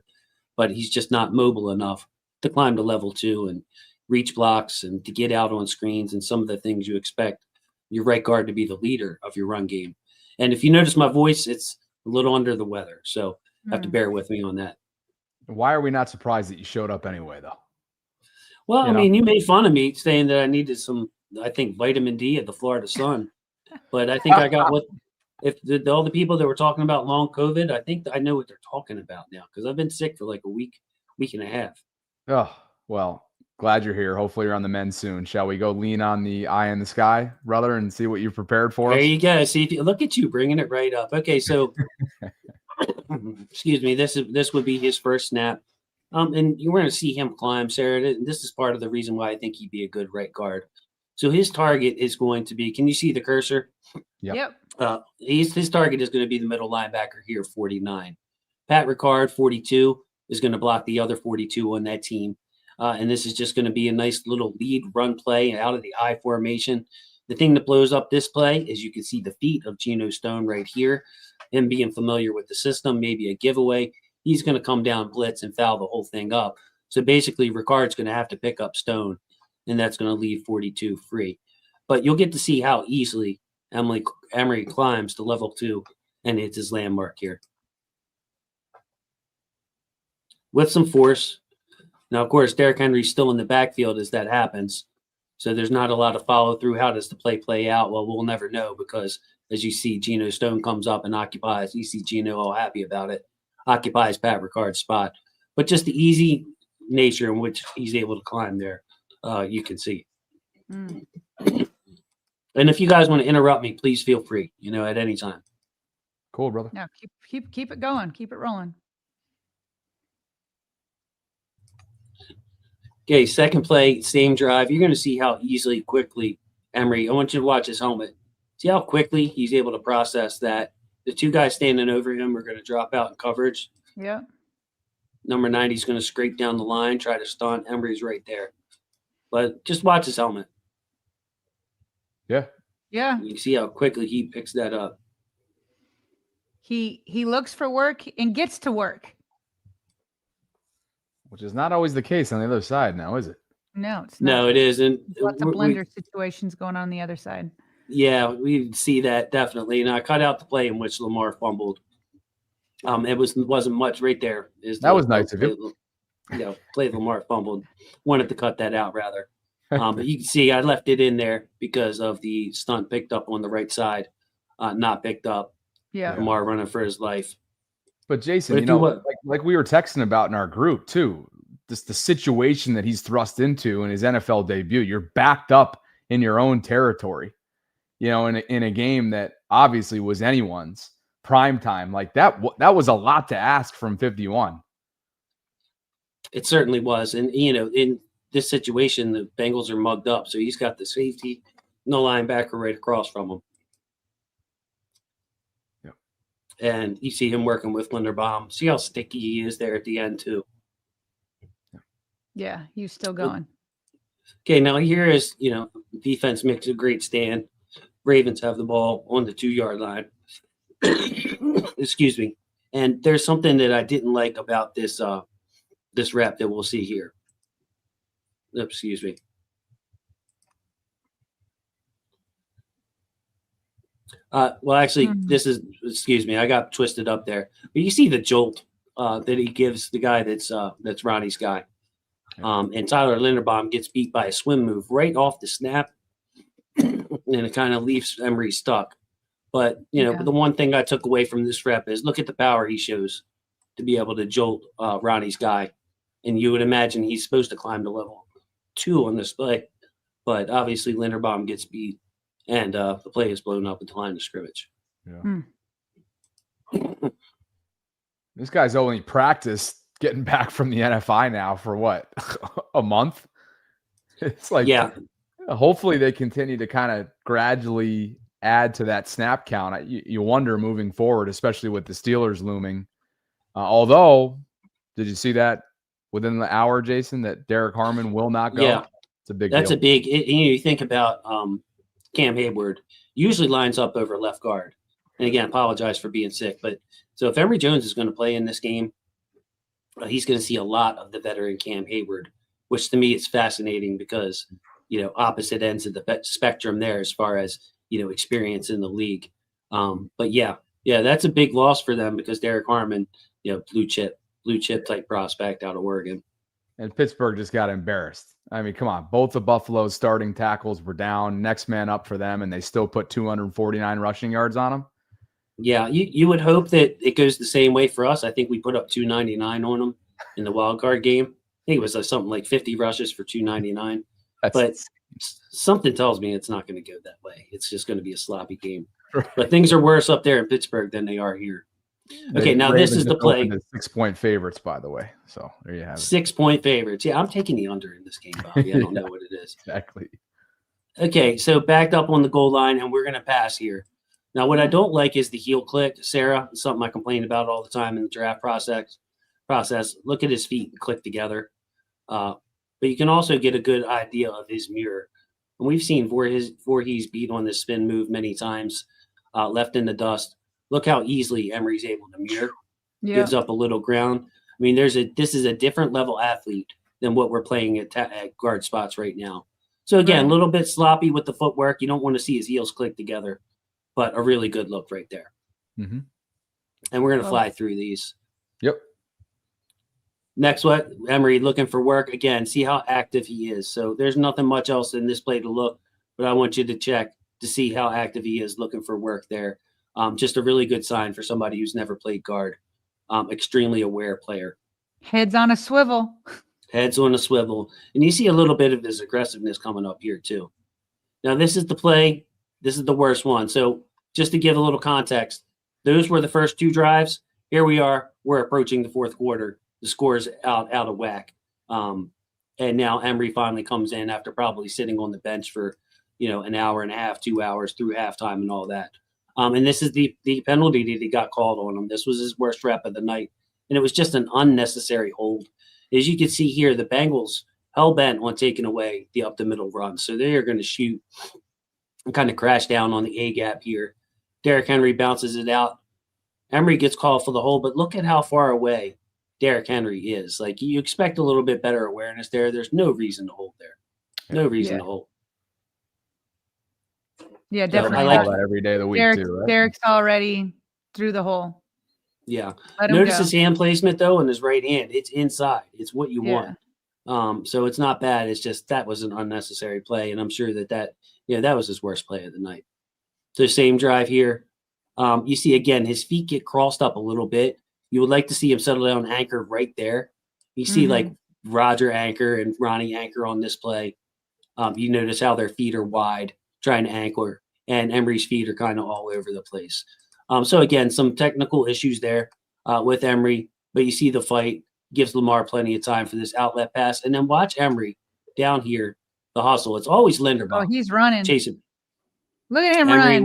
But he's just not mobile enough to climb to level 2 and reach blocks and to get out on screens and some of the things you expect your right guard to be the leader of your run game. And if you notice my voice, it's a little under the weather. So have to bear with me on that. Why are we not surprised that you showed up anyway, though? Well, I mean, you made fun of me saying that I needed some, I think, vitamin D at the Florida sun. But I think I got what – if all the people that were talking about long COVID, I think I know what they're talking about now because I've been sick for like a week and a half. Oh, well, glad you're here. Hopefully you're on the mend soon. Shall we go lean on the eye in the sky, brother, and see what you've prepared for us? There you go. See, look at you bringing it right up. Okay, so excuse me. This would be his first snap. And you're going to see him climb, Sarah. This is part of the reason why I think he'd be a good right guard. So his target is going to be, can you see the cursor? Yep. His target is going to be the middle linebacker here, 49. Pat Ricard, 42. is going to block the other 42 on that team. And this is just going to be a nice little lead run play out of the I formation. The thing that blows up this play is you can see the feet of Geno Stone right here. Him being familiar with the system, maybe a giveaway. He's going to come down blitz and foul the whole thing up. So basically, Ricard's going to have to pick up Stone, and that's going to leave 42 free. But you'll get to see how easily Emory climbs to level 2 and hits his landmark here. With some force. Now, of course, Derrick Henry's still in the backfield as that happens. So there's not a lot of follow through. How does the play out? Well, we'll never know because as you see, Geno Stone comes up and occupies. You see Geno all happy about it. Occupies Pat Ricard's spot. But just the easy nature in which he's able to climb there, you can see. And if you guys want to interrupt me, please feel free, at any time. Cool, brother. No, keep it going. Keep it rolling. Okay, second play, same drive. You're going to see how easily, quickly, Emory, I want you to watch his helmet. See how quickly he's able to process that. The two guys standing over him are going to drop out in coverage. Yeah. Number 90 is going to scrape down the line, try to stunt. Emory's right there. But just watch his helmet. Yeah. Yeah. You see how quickly he picks that up. He looks for work and gets to work. Which is not always the case on the other side now, is it? No, it's not. No, it isn't. Lots of blender situations going on the other side. Yeah, we see that definitely. And I cut out the play in which Lamar fumbled. It wasn't much right there. That was nice of you. Play Lamar fumbled. Wanted to cut that out rather. But you can see I left it in there because of the stunt picked up on the right side, not picked up. Yeah. Lamar running for his life. But Jason, like we were texting about in our group too, just the situation that he's thrust into in his NFL debut. You're backed up in your own territory, in a game that obviously was anyone's prime time. Like that was a lot to ask from 51. It certainly was. And, in this situation, the Bengals are mugged up. So he's got the safety, no linebacker right across from him. And you see him working with Linderbaum. See how sticky he is there at the end, too. Yeah, he's still going. Okay, now here is, defense makes a great stand. Ravens have the ball on the 2-yard line. Excuse me. And there's something that I didn't like about this this rep that we'll see here. Excuse me. Well, actually, this is, excuse me, I got twisted up there. But you see the jolt that he gives the guy that's Ronnie's guy. And Tyler Linderbaum gets beat by a swim move right off the snap. And it kind of leaves Emory stuck. But, but the one thing I took away from this rep is look at the power he shows to be able to jolt Ronnie's guy. And you would imagine he's supposed to climb to level 2 on this play. But obviously Linderbaum gets beat. And the play is blown up at the line of scrimmage. Yeah. This guy's only practiced getting back from the NFI now for what? A month? It's like, hopefully they continue to kind of gradually add to that snap count. You wonder moving forward, especially with the Steelers looming. Although, did you see that within the hour, Jason, that Derek Harmon will not go? Yeah. It's a big That's deal. a big, you think about Cam Hayward usually lines up over left guard. And again, apologize for being sick. But so if Emory Jones is going to play in this game, he's going to see a lot of the veteran Cam Hayward, which to me is fascinating because, opposite ends of the spectrum there as far as, experience in the league. But yeah, that's a big loss for them because Derek Harmon, blue chip type prospect out of Oregon. And Pittsburgh just got embarrassed. I mean, come on. Both the Buffalo's starting tackles were down, next man up for them, and they still put 249 rushing yards on them. Yeah, you would hope that it goes the same way for us. I think we put up 299 on them in the wild card game. I think it was something like 50 rushes for 299. But something tells me it's not going to go that way. It's just going to be a sloppy game. But things are worse up there in Pittsburgh than they are here. Okay, now this is the play. 6-point favorites, by the way. So there you have it. 6-point favorites. Yeah, I'm taking the under in this game, Bobby. I don't know what it is. Exactly. Okay, so backed up on the goal line, and we're going to pass here. Now, what I don't like is the heel click, Sarah. It's something I complain about all the time in the draft process. process. Look at his feet click together. But you can also get a good idea of his mirror. And we've seen Voorhees beat on this spin move many times, left in the dust. Look how easily Emory's able to mirror. Yeah. Gives up a little ground. I mean, this is a different level athlete than what we're playing at guard spots right now. So again, a little bit sloppy with the footwork. You don't want to see his heels click together, but a really good look right there. Mm-hmm. And we're going to fly through these. Yep. Next, what Emory looking for work again. See how active he is. So there's nothing much else in this play to look, but I want you to check to see how active he is looking for work there. Just a really good sign for somebody who's never played guard. Extremely aware player. Heads on a swivel. Heads on a swivel. And you see a little bit of his aggressiveness coming up here too. Now, this is the play. This is the worst one. So just to give a little context, those were the first 2 drives. Here we are. We're approaching the 4th quarter. The score's out of whack. And now Emory finally comes in after probably sitting on the bench for, an hour and a half, 2 hours through halftime and all that. And this is the penalty that he got called on him. This was his worst rep of the night. And it was just an unnecessary hold. As you can see here, the Bengals hell-bent on taking away the up-the-middle run. So they are going to shoot and kind of crash down on the A-gap here. Derrick Henry bounces it out. Emory gets called for the hold, but look at how far away Derrick Henry is. Like, you expect a little bit better awareness there. There's no reason to hold there. No reason to hold. Yeah, definitely. I like that every day of the week too. Right? Derrick's already through the hole. Yeah. Notice his hand placement though, and his right hand. It's inside. It's what you want. So it's not bad. It's just that was an unnecessary play, and I'm sure that was his worst play of the night. So same drive here. You see again his feet get crossed up a little bit. You would like to see him settle down anchor right there. You see like Roger anchor and Ronnie anchor on this play. You notice how their feet are wide trying to anchor, and Emory's feet are kind of all over the place. So again, some technical issues there with Emory, but you see the fight gives Lamar plenty of time for this outlet pass. And then watch Emory down here, the hustle. It's always Linderbaum. Oh, he's running. Chasing. Look at him Emory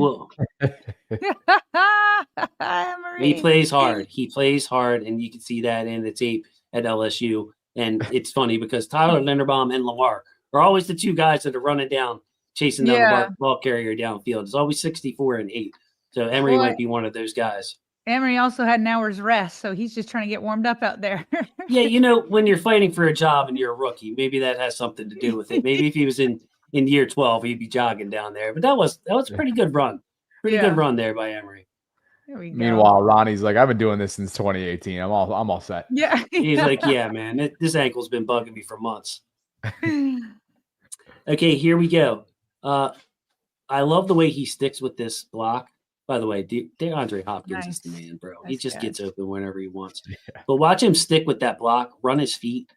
Emory. He plays hard. He plays hard, and you can see that in the tape at LSU. And it's funny because Tyler Linderbaum and Lamar are always the 2 guys that are running down, chasing down the ball carrier downfield. It's always 64 and 8. So Emory might be one of those guys. Emory also had an hour's rest, so he's just trying to get warmed up out there. Yeah, when you're fighting for a job and you're a rookie, maybe that has something to do with it. Maybe if he was in year 12, he'd be jogging down there. But that was a pretty good run. Pretty good run there by Emory. There we go. Meanwhile, Ronnie's like, I've been doing this since 2018. I'm all set. Yeah. He's like, yeah, man, this ankle's been bugging me for months. Okay, here we go. I love the way he sticks with this block. By the way, DeAndre Hopkins is the man, bro. He just gets open whenever he wants. Yeah. But watch him stick with that block, run his feet,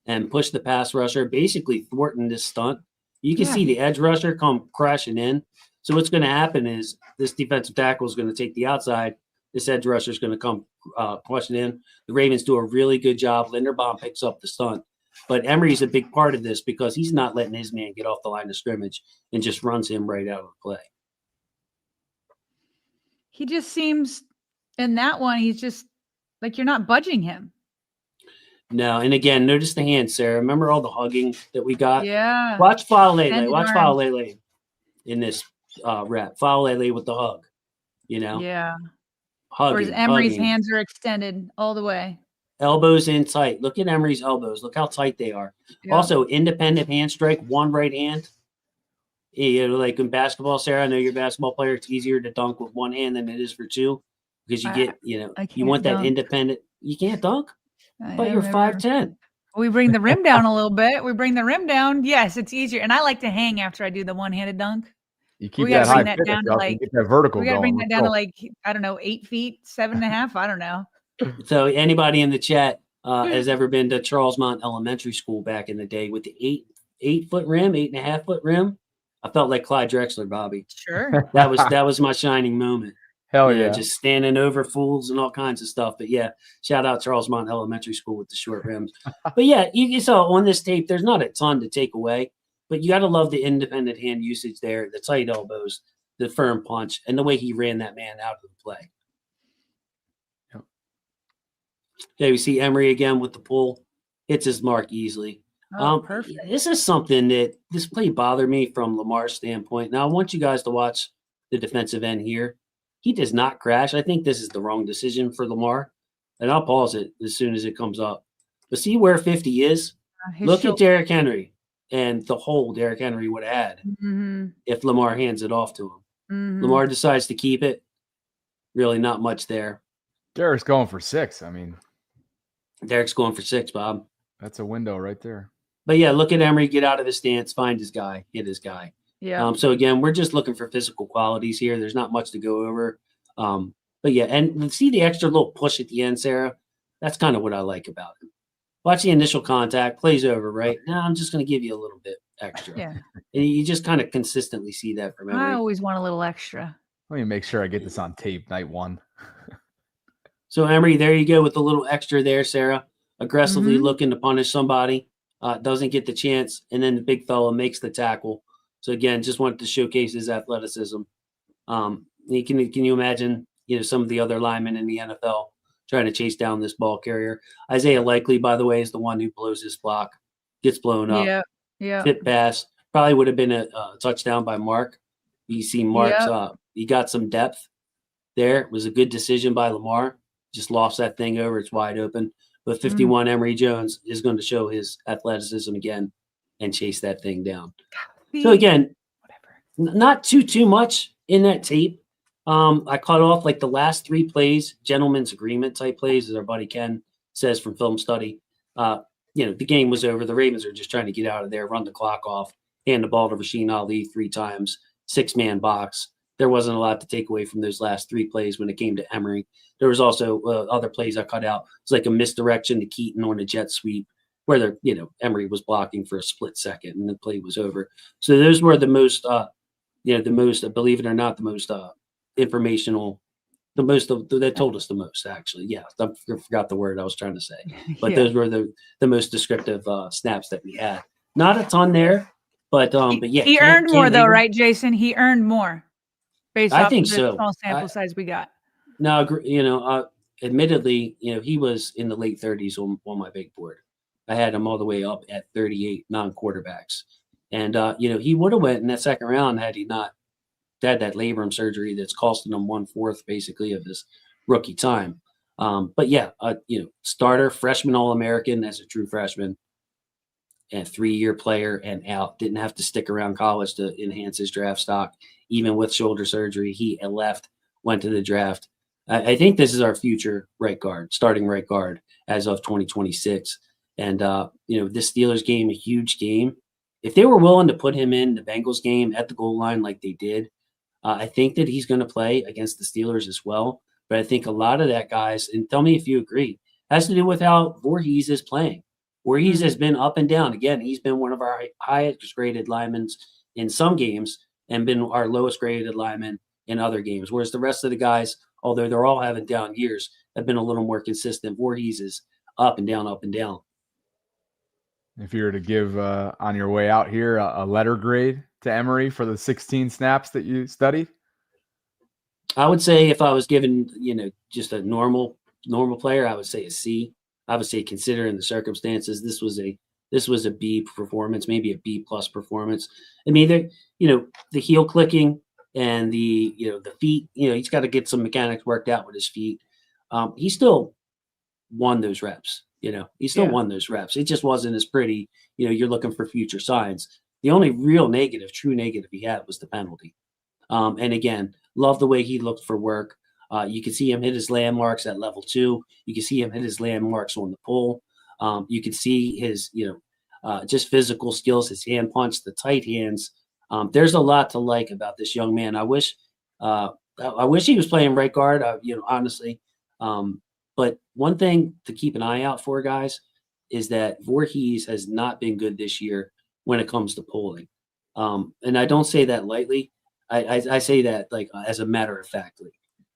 and push the pass rusher, basically thwarting this stunt. You can see the edge rusher come crashing in. So what's going to happen is this defensive tackle is going to take the outside. This edge rusher is going to come pushing in. The Ravens do a really good job. Linderbaum picks up the stunt. But Emory's a big part of this because he's not letting his man get off the line of scrimmage and just runs him right out of the play. He just seems, in that one, he's just like you're not budging him. No, and again, notice the hand, Sarah. Remember all the hugging that we got? Yeah. Watch Faalele. Watch Faalele in this rep. Faalele with the hug, Yeah. Hugging, whereas Emory's hands are extended all the way. Elbows in tight. Look at Emory's elbows. Look how tight they are. Yeah. Also, independent hand strike, one right hand. Like in basketball, Sarah, I know you're a basketball player. It's easier to dunk with one hand than it is for 2 because you get, you want that independent. You can't dunk, but you're 5'10". We bring the rim down a little bit. We bring the rim down. Yes, it's easier. And I like to hang after I do the one-handed dunk. You keep that high finish down to like, get that vertical we got to bring that down to like, I don't know, 8 feet, 7.5. I don't know. So anybody in the chat has ever been to Charlemont Elementary School back in the day with the 8-foot rim, 8.5-foot rim? I felt like Clyde Drexler, Bobby. Sure. That was my shining moment. Hell yeah. Just standing over fools and all kinds of stuff. But yeah, shout out Charlemont Elementary School with the short rims. But yeah, you saw on this tape, there's not a ton to take away, but you got to love the independent hand usage there, the tight elbows, the firm punch, and the way he ran that man out of the play. Yeah, we see Emory again with the pull. Hits his mark easily. Oh, perfect. This is something that this play bothered me from Lamar's standpoint. Now, I want you guys to watch the defensive end here. He does not crash. I think this is the wrong decision for Lamar. And I'll pause it as soon as it comes up. But see where 50 is? His Look at shoulder. Derrick Henry and the hole Derrick Henry would have had Mm-hmm. if Lamar hands it off to him. Mm-hmm. Lamar decides to keep it. Really not much there. Derek's going for 6. I mean, Derrick's going for 6, Bob. that's a window right there. But yeah, look at Emory get out of his stance, find his guy, hit his guy. Yeah. So again, we're just looking for physical qualities here. There's not much to go over. But yeah, and see the extra little push at the end, Sarah? That's kind of what I like about him. Watch the initial contact, plays over, right? Now I'm just going to give you a little bit extra. Yeah. And you just kind of consistently see that from I Emory. always want a little extra. Let me make sure I get this on tape, night 1. So Emory, there you go with a little extra there, Sarah. Aggressively Mhm. looking to punish somebody, doesn't get the chance, and then the big fella makes the tackle. So again, just wanted to showcase his athleticism. Can you imagine, some of the other linemen in the NFL trying to chase down this ball carrier? Isaiah Likely, by the way, is the one who blows his block, gets blown up. Yeah. Yeah. Tip pass probably would have been a touchdown by Mark. You see Mark's he got some depth there. It was a good decision by Lamar. Just lost that thing over. It's wide open. But 51 Emory Jones is going to show his athleticism again and chase that thing down. So again, not too much in that tape. I caught off like the last 3 plays, gentleman's agreement type plays, as our buddy Ken says from film study. The game was over. The Ravens are just trying to get out of there, run the clock off, hand the ball to Rashin Ali 3 times, 6-man box. There wasn't a lot to take away from those last 3 plays when it came to Emory. There was also other plays I cut out. It's like a misdirection to Keaton on a jet sweep where Emory was blocking for a split second and the play was over. So those were the most, believe it or not, the most informational, that told us the most, actually. Yeah, I forgot the word I was trying to say. But those were the most descriptive snaps that we had. Not a ton there, but yeah. He earned more though, right, Jason? He earned more based I off think of the so. small sample size we got. Now, admittedly, he was in the late 30s on my big board. I had him all the way up at 38 non-quarterbacks. And, he would have went in that second round had he not had that labrum surgery that's costing him 1/4 basically of his rookie time. But yeah, starter, freshman All-American as a true freshman, and 3-year player and out. Didn't have to stick around college to enhance his draft stock. Even with shoulder surgery, he left, went to the draft. I think this is our future right guard, starting right guard as of 2026. And, this Steelers game, a huge game. If they were willing to put him in the Bengals game at the goal line like they did, I think that he's going to play against the Steelers as well. But I think a lot of that, guys, and tell me if you agree, has to do with how Voorhees is playing. Voorhees has been up and down. Again, he's been one of our highest graded linemen in some games and been our lowest graded lineman in other games. Whereas the rest of the guys, although they're all having down years, have been a little more consistent. Voorhees is up and down, up and down. If you were to give, on your way out here, a letter grade to Emory for the 16 snaps that you studied? I would say if I was given, just a normal player, I would say a C. I would say considering the circumstances, this was a B performance, maybe a B+ performance. I mean, the heel clicking and the feet, he's got to get some mechanics worked out with his feet. He still won those reps. He still won those reps. It just wasn't as pretty. You're looking for future signs. The only real true negative he had was the penalty. And again, love the way he looked for work. You can see him hit his landmarks at level 2. You can see him hit his landmarks on the pull. You can see his, just physical skills, his hand punch, the tight hands. There's a lot to like about this young man. I wish he was playing right guard, honestly. But one thing to keep an eye out for, guys, is that Voorhees has not been good this year when it comes to pulling. And I don't say that lightly. I say that like as a matter of factly.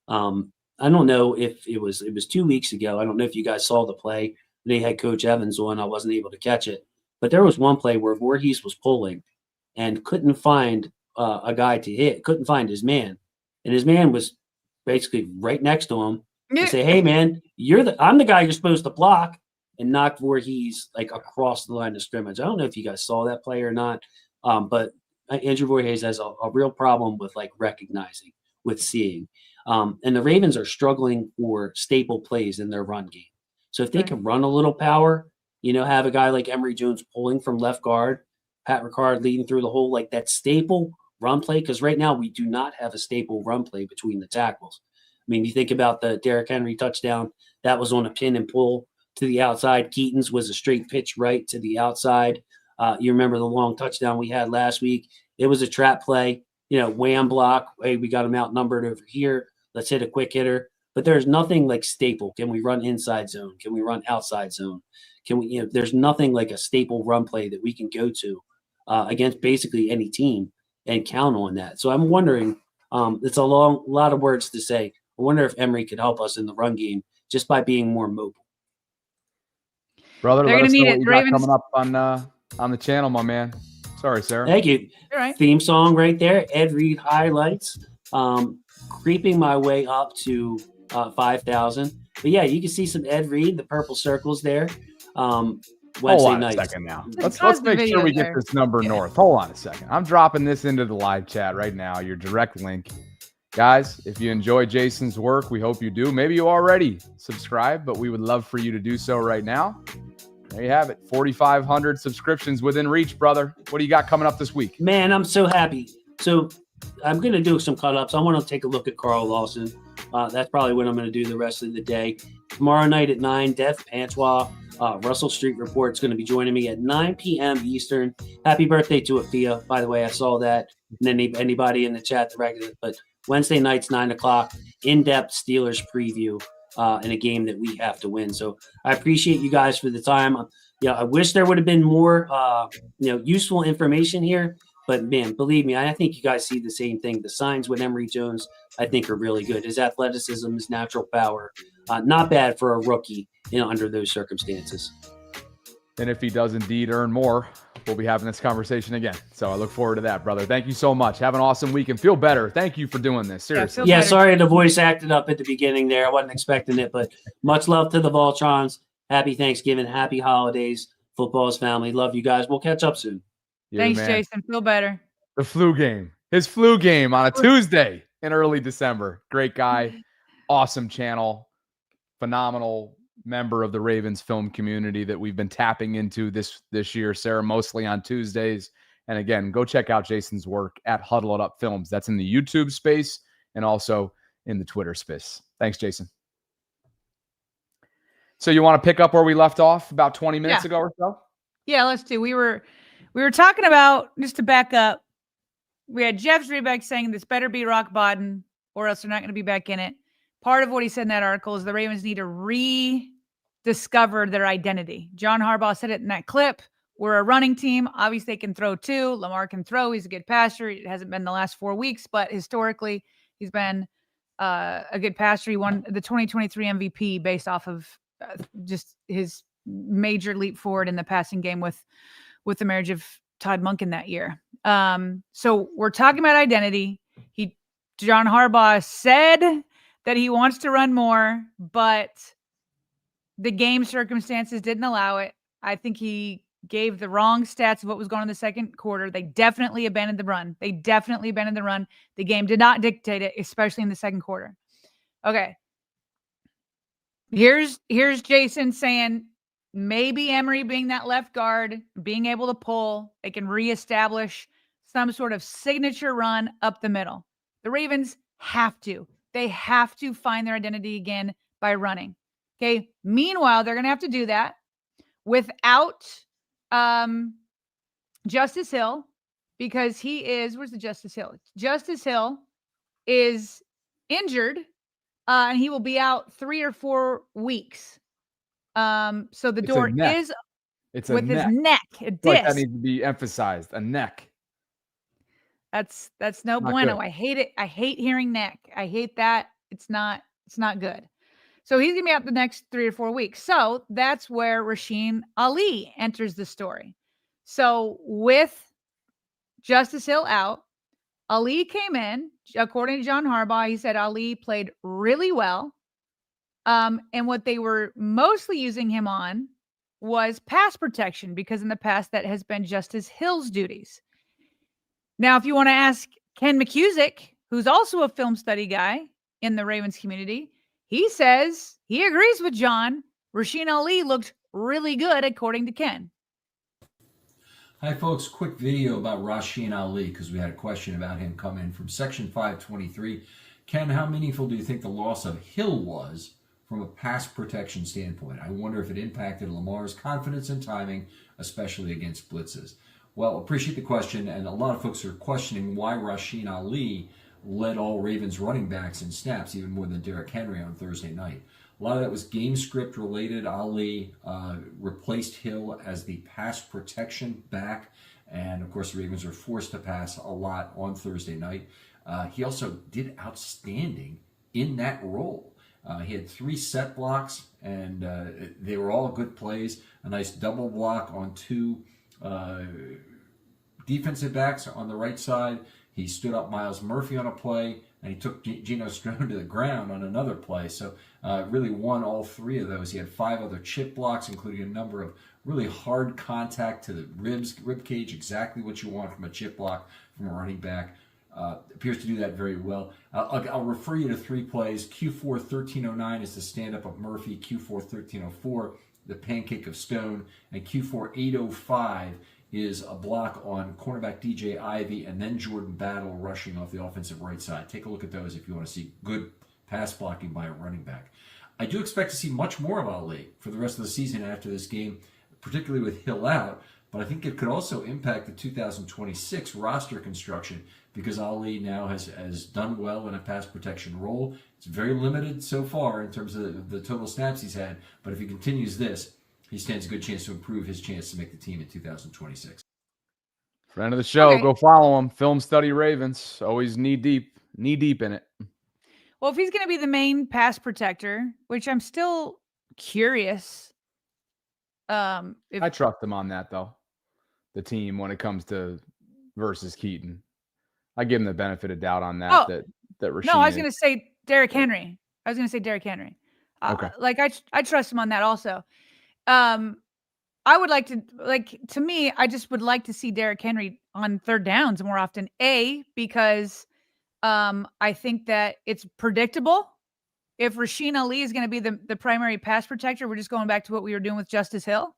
I don't know if it was 2 weeks ago. I don't know if you guys saw the play. They had Coach Evans on. I wasn't able to catch it. But there was one play where Voorhees was pulling and couldn't find a guy to hit, couldn't find his man. And his man was basically right next to him. They say, hey man, I'm the guy you're supposed to block, and knock Voorhees like across the line of scrimmage. I don't know if you guys saw that play or not, but Andrew Voorhees has a real problem with like recognizing, with seeing. And the Ravens are struggling for staple plays in their run game. So if they can run a little power, have a guy like Emory Jones pulling from left guard, Pat Ricard leading through the hole, like that staple run play, because right now we do not have a staple run play between the tackles. I mean, you think about the Derrick Henry touchdown, that was on a pin and pull to the outside. Keaton's was a straight pitch right to the outside. You remember the long touchdown we had last week. It was a trap play, wham block. Hey, we got him outnumbered over here. Let's hit a quick hitter. But there's nothing like staple. Can we run inside zone? Can we run outside zone? Can we, there's nothing like a staple run play that we can go to against basically any team and count on that. So I'm wondering, it's a lot of words to say. I wonder if Emory could help us in the run game just by being more mobile. Brother, They're let us know need what it. you The got Ravens- coming up on the channel, my man. Sorry, Sarah. Thank you. All right. Theme song right there. Ed Reed highlights. Creeping my way up to 5,000. But yeah, you can see some Ed Reed, the purple circles there. Wednesday Hold on night. a second now. Let's Let's pause the make sure video we there. get this number north. Hold on a second. I'm dropping this into the live chat right now, your direct link. Guys, if you enjoy Jason's work, we hope you do. Maybe you already subscribe, but we would love for you to do so right now. There you have it. 4,500 subscriptions within reach, brother. What do you got coming up this week? Man, I'm so happy. So I'm going to do some cut-ups. I want to take a look at Carl Lawson. That's probably what I'm going to do the rest of the day. Tomorrow night at 9, Dev Pantois, Russell Street Report is going to be joining me at 9 p.m. Eastern. Happy birthday to Afia, by the way. I saw that. And anybody in the chat directed it. But Wednesday nights, 9 o'clock, in-depth Steelers preview in a game that we have to win. So I appreciate you guys for the time. I wish there would have been more useful information here. But, man, believe me, I think you guys see the same thing. The signs with Emory Jones, I think, are really good. His athleticism, his natural power, not bad for a rookie under those circumstances. And if he does indeed earn more, we'll be having this conversation again. So I look forward to that, brother. Thank you so much. Have an awesome week and feel better. Thank you for doing this. Seriously. feel Yeah, better. sorry the voice acted up at the beginning there. I wasn't expecting it, but much love to the Voltrons. Happy Thanksgiving. Happy holidays. Football's family. Love you guys. We'll catch up soon. You're the Thanks, man. Jason. Feel better. The flu game. His flu game on a Tuesday in early December. Great guy. Awesome channel. Phenomenal member of the Ravens film community that we've been tapping into this year, Sarah, mostly on Tuesdays. And again, go check out Jason's work at Huddle It Up Films. That's in the YouTube space and also in the Twitter space. Thanks, Jason. So you want to pick up where we left off about 20 minutes ago or so? Yeah, let's do. We were talking about, just to back up, we had Jeff Zrebeck saying this better be rock bottom or else they're not going to be back in it. Part of what he said in that article is the Ravens need to rediscover their identity. John Harbaugh said it in that clip. We're a running team. Obviously, they can throw too. Lamar can throw. He's a good passer. It hasn't been the last 4 weeks, but historically, he's been a good passer. He won the 2023 MVP based off of just his major leap forward in the passing game with the marriage of Todd Monken that year. So we're talking about identity. John Harbaugh said that he wants to run more, but the game circumstances didn't allow it. I think he gave the wrong stats of what was going on in the second quarter. They definitely abandoned the run. The game did not dictate it, especially in the second quarter. Okay. Here's Jason saying maybe Emory being that left guard, being able to pull, they can reestablish some sort of signature run up the middle. The Ravens have to. They have to find their identity again by running. Okay. Meanwhile, they're going to have to do that without Justice Hill, because he is, where's the Justice Hill? Justice Hill is injured, and he will be out 3 or 4 weeks. So the door is it's with his neck, a disc. Like that needs to be emphasized. A neck. That's no Not bueno. good. I hate it. I hate hearing neck. I hate that. It's not good. So he's gonna be out the next 3 or 4 weeks. So that's where Rashin Ali enters the story. So with Justice Hill out, Ali came in. According to John Harbaugh, he said Ali played really well. And what they were mostly using him on was pass protection, because in the past that has been Justice Hill's duties. Now, if you want to ask Ken McCusick, who's also a film study guy in the Ravens community, he says he agrees with John. Rashin Ali looked really good, according to Ken. Hi, folks. Quick video about Rashin Ali, because we had a question about him come in from Section 523. Ken, how meaningful do you think the loss of Hill was from a pass protection standpoint? I wonder if it impacted Lamar's confidence and timing, especially against blitzes. Well, appreciate the question, and a lot of folks are questioning why Rashin Ali led all Ravens running backs in snaps, even more than Derrick Henry on Thursday night. A lot of that was game script related. Ali replaced Hill as the pass protection back, and of course the Ravens were forced to pass a lot on Thursday night. He also did outstanding in that role. He had 3 set blocks, and they were all good plays. A nice double block on 2 defensive backs on the right side. He stood up Miles Murphy on a play, and he took Geno Strone to the ground on another play. So really won all 3 of those. He had 5 other chip blocks, including a number of really hard contact to the rib cage, exactly what you want from a chip block from a running back. Appears to do that very well. I'll refer you to 3 plays. Q4 1309 is the stand-up of Murphy. Q4 1304, the pancake of Stone. And Q4 805 is a block on cornerback DJ Ivey and then Jordan Battle rushing off the offensive right side. Take a look at those if you want to see good pass blocking by a running back. I do expect to see much more of Ali for the rest of the season after this game, particularly with Hill out, but I think it could also impact the 2026 roster construction because Ali now has done well in a pass protection role. It's very limited so far in terms of the total snaps he's had, but if he continues this, he stands a good chance to improve his chance to make the team in 2026. Friend of the show, Okay. go follow him. Film Study Ravens, always knee deep in it. Well, if he's going to be the main pass protector, which I'm still curious. I trust him on that, though. The team, when it comes to versus Keaton, I give him the benefit of doubt on that. That Rashin. No, I was going to say Derrick Henry. Okay. I trust him on that also. I would like to me, I just would like to see Derrick Henry on third downs more often. Because I think that it's predictable. If Rashin Ali is going to be the primary pass protector, we're just going back to what we were doing with Justice Hill,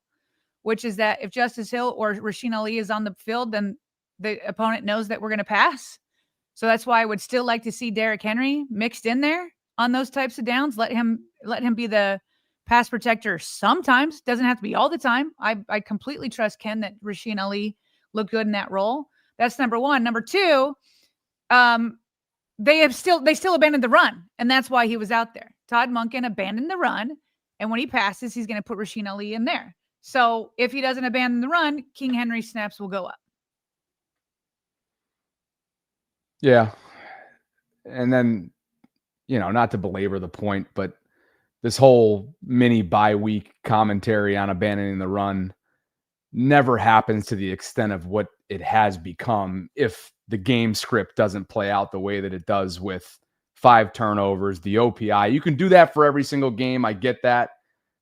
which is that if Justice Hill or Rashin Ali is on the field, then the opponent knows that we're going to pass. So that's why I would still like to see Derrick Henry mixed in there on those types of downs. Let him be the pass protector sometimes. Doesn't have to be all the time. I completely trust Ken that Rashin Ali looked good in that role. That's number one. Number two, they still abandoned the run, and that's why he was out there. Todd Monken abandoned the run, and when he passes, he's going to put Rashin Ali in there. So if he doesn't abandon the run, King Henry snaps will go up. Yeah. And then, not to belabor the point, but this whole mini bye week commentary on abandoning the run never happens to the extent of what it has become if the game script doesn't play out the way that it does with 5 turnovers, the OPI. You can do that for every single game. I get that.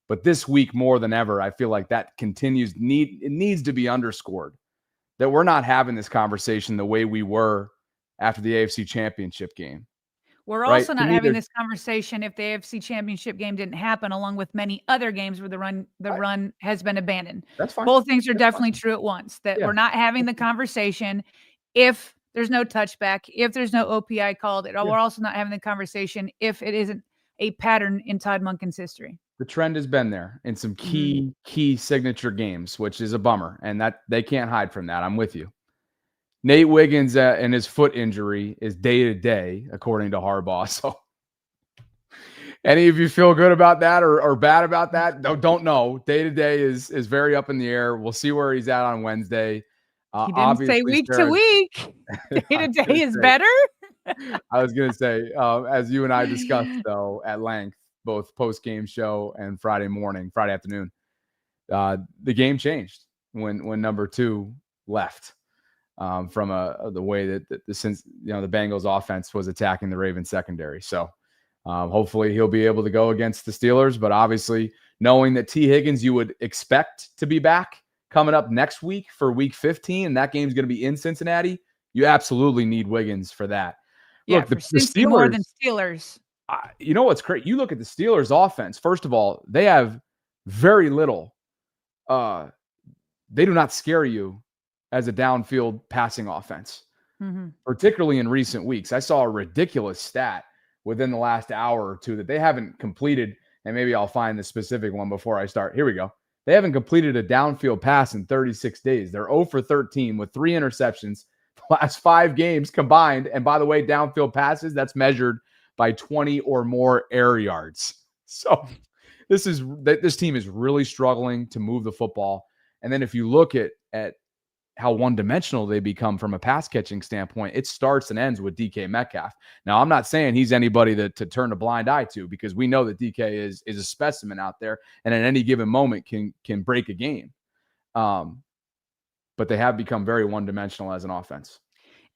But this week more than ever, I feel like that continues. It needs to be underscored that we're not having this conversation the way we were after the AFC Championship game. We're also not having this conversation if the AFC Championship game didn't happen, along with many other games where the run has been abandoned. That's fine. Both things are definitely true at once. That we're not having the conversation if there's no touchback, if there's no OPI called. We're also not having the conversation if it isn't a pattern in Todd Monken's history. The trend has been there in some key signature games, which is a bummer, and that they can't hide from that. I'm with you. Nate Wiggins and his foot injury is day to day, according to Harbaugh. So any of you feel good about that or bad about that? Don't know. Day to day is very up in the air. We'll see where he's at on Wednesday. He didn't say week to week. Day to day is better. I was going to say, as you and I discussed, though, at length, both post-game show and Friday afternoon, the game changed when number 2 left. From the way that the Bengals offense was attacking the Ravens secondary. So Hopefully he'll be able to go against the Steelers, but obviously knowing that T. Higgins you would expect to be back coming up next week for week 15, and that game's going to be in Cincinnati, you absolutely need Wiggins for that. Yeah, Look, for the Cincy Steelers, more than Steelers. you know what's great? You look at the Steelers offense. First of all, they have very little. They do not scare you as a downfield passing offense, particularly in recent weeks. I saw a ridiculous stat within the last hour or two that they haven't completed, and maybe I'll find the specific one before I start. Here we go. They haven't completed a downfield pass in 36 days. They're 0 for 13 with 3 interceptions the last 5 games combined. And by the way, downfield passes, that's measured by 20 or more air yards. So this team is really struggling to move the football. And then if you look at how one-dimensional they become from a pass-catching standpoint, it starts and ends with DK Metcalf. Now, I'm not saying he's anybody to turn a blind eye to, because we know that DK is a specimen out there and at any given moment can break a game. But they have become very one-dimensional as an offense.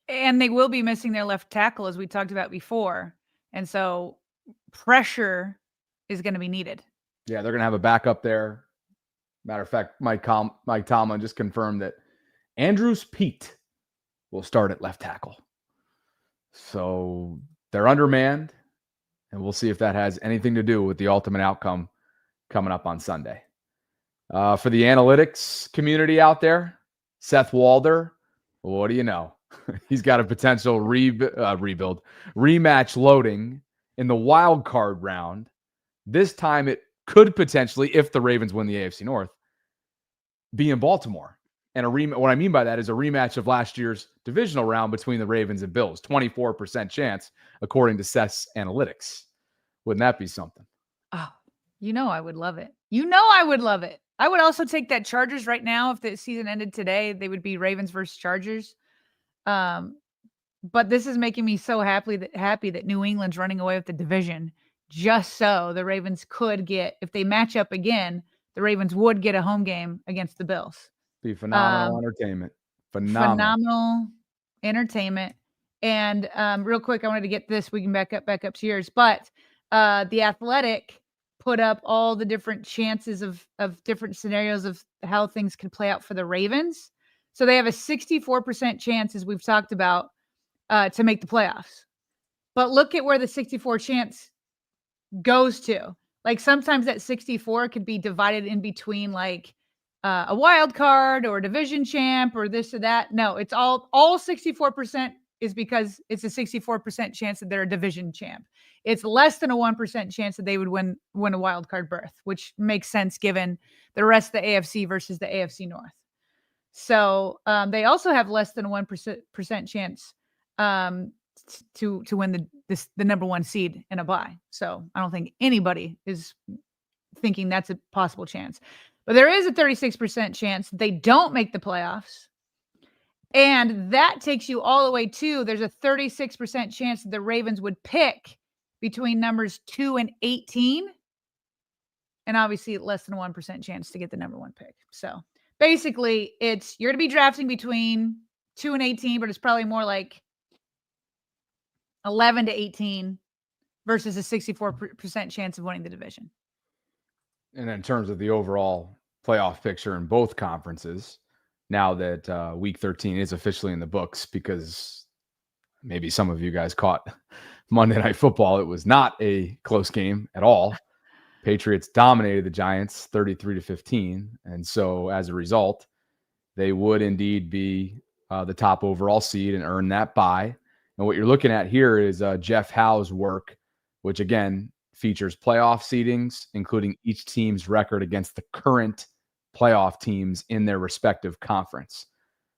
And they will be missing their left tackle, as we talked about before. And so pressure is going to be needed. Yeah, they're going to have a backup there. Matter of fact, Mike Tomlin just confirmed that Andrews Pete will start at left tackle. So they're undermanned, and we'll see if that has anything to do with the ultimate outcome coming up on Sunday. For the analytics community out there, Seth Walder, what do you know? He's got a potential rebuild, rematch loading in the wild card round. This time it could potentially, if the Ravens win the AFC North, be in Baltimore. And what I mean by that is a rematch of last year's divisional round between the Ravens and Bills. 24% chance, according to Seth's analytics. Wouldn't that be something? Oh, I would love it. I would love it. I would also take that Chargers right now. If the season ended today, they would be Ravens versus Chargers. But this is making me so happy that New England's running away with the division, just so the Ravens could get, if they match up again, the Ravens would get a home game against the Bills. Be phenomenal entertainment. Phenomenal entertainment. And real quick, I wanted to get this. We can back up to yours. But The Athletic put up all the different chances of different scenarios of how things could play out for the Ravens. So they have a 64% chance, as we've talked about, to make the playoffs. But look at where the 64 chance goes to. Like sometimes that 64 could be divided in between like a wild card or a division champ or this or that. No, it's all 64% is because it's a 64% chance that they're a division champ. It's less than a 1% chance that they would win a wild card berth, which makes sense given the rest of the AFC versus the AFC North. So they also have less than a 1% chance to win the number 1 seed in a bye. So I don't think anybody is thinking that's a possible chance. But there is a 36% chance they don't make the playoffs. And that takes you all the way to, there's a 36% chance that the Ravens would pick between numbers 2 and 18. And obviously less than a 1% chance to get the number 1 pick. So basically you're going to be drafting between 2 and 18, but it's probably more like 11 to 18 versus a 64% chance of winning the division. And in terms of the overall playoff picture in both conferences, now that week 13 is officially in the books, because maybe some of you guys caught Monday Night Football, it was not a close game at all. Patriots dominated the Giants 33-15. And so as a result, they would indeed be the top overall seed and earn that bye. And what you're looking at here is Jeff Howe's work, which again features playoff seedings, including each team's record against the current playoff teams in their respective conference.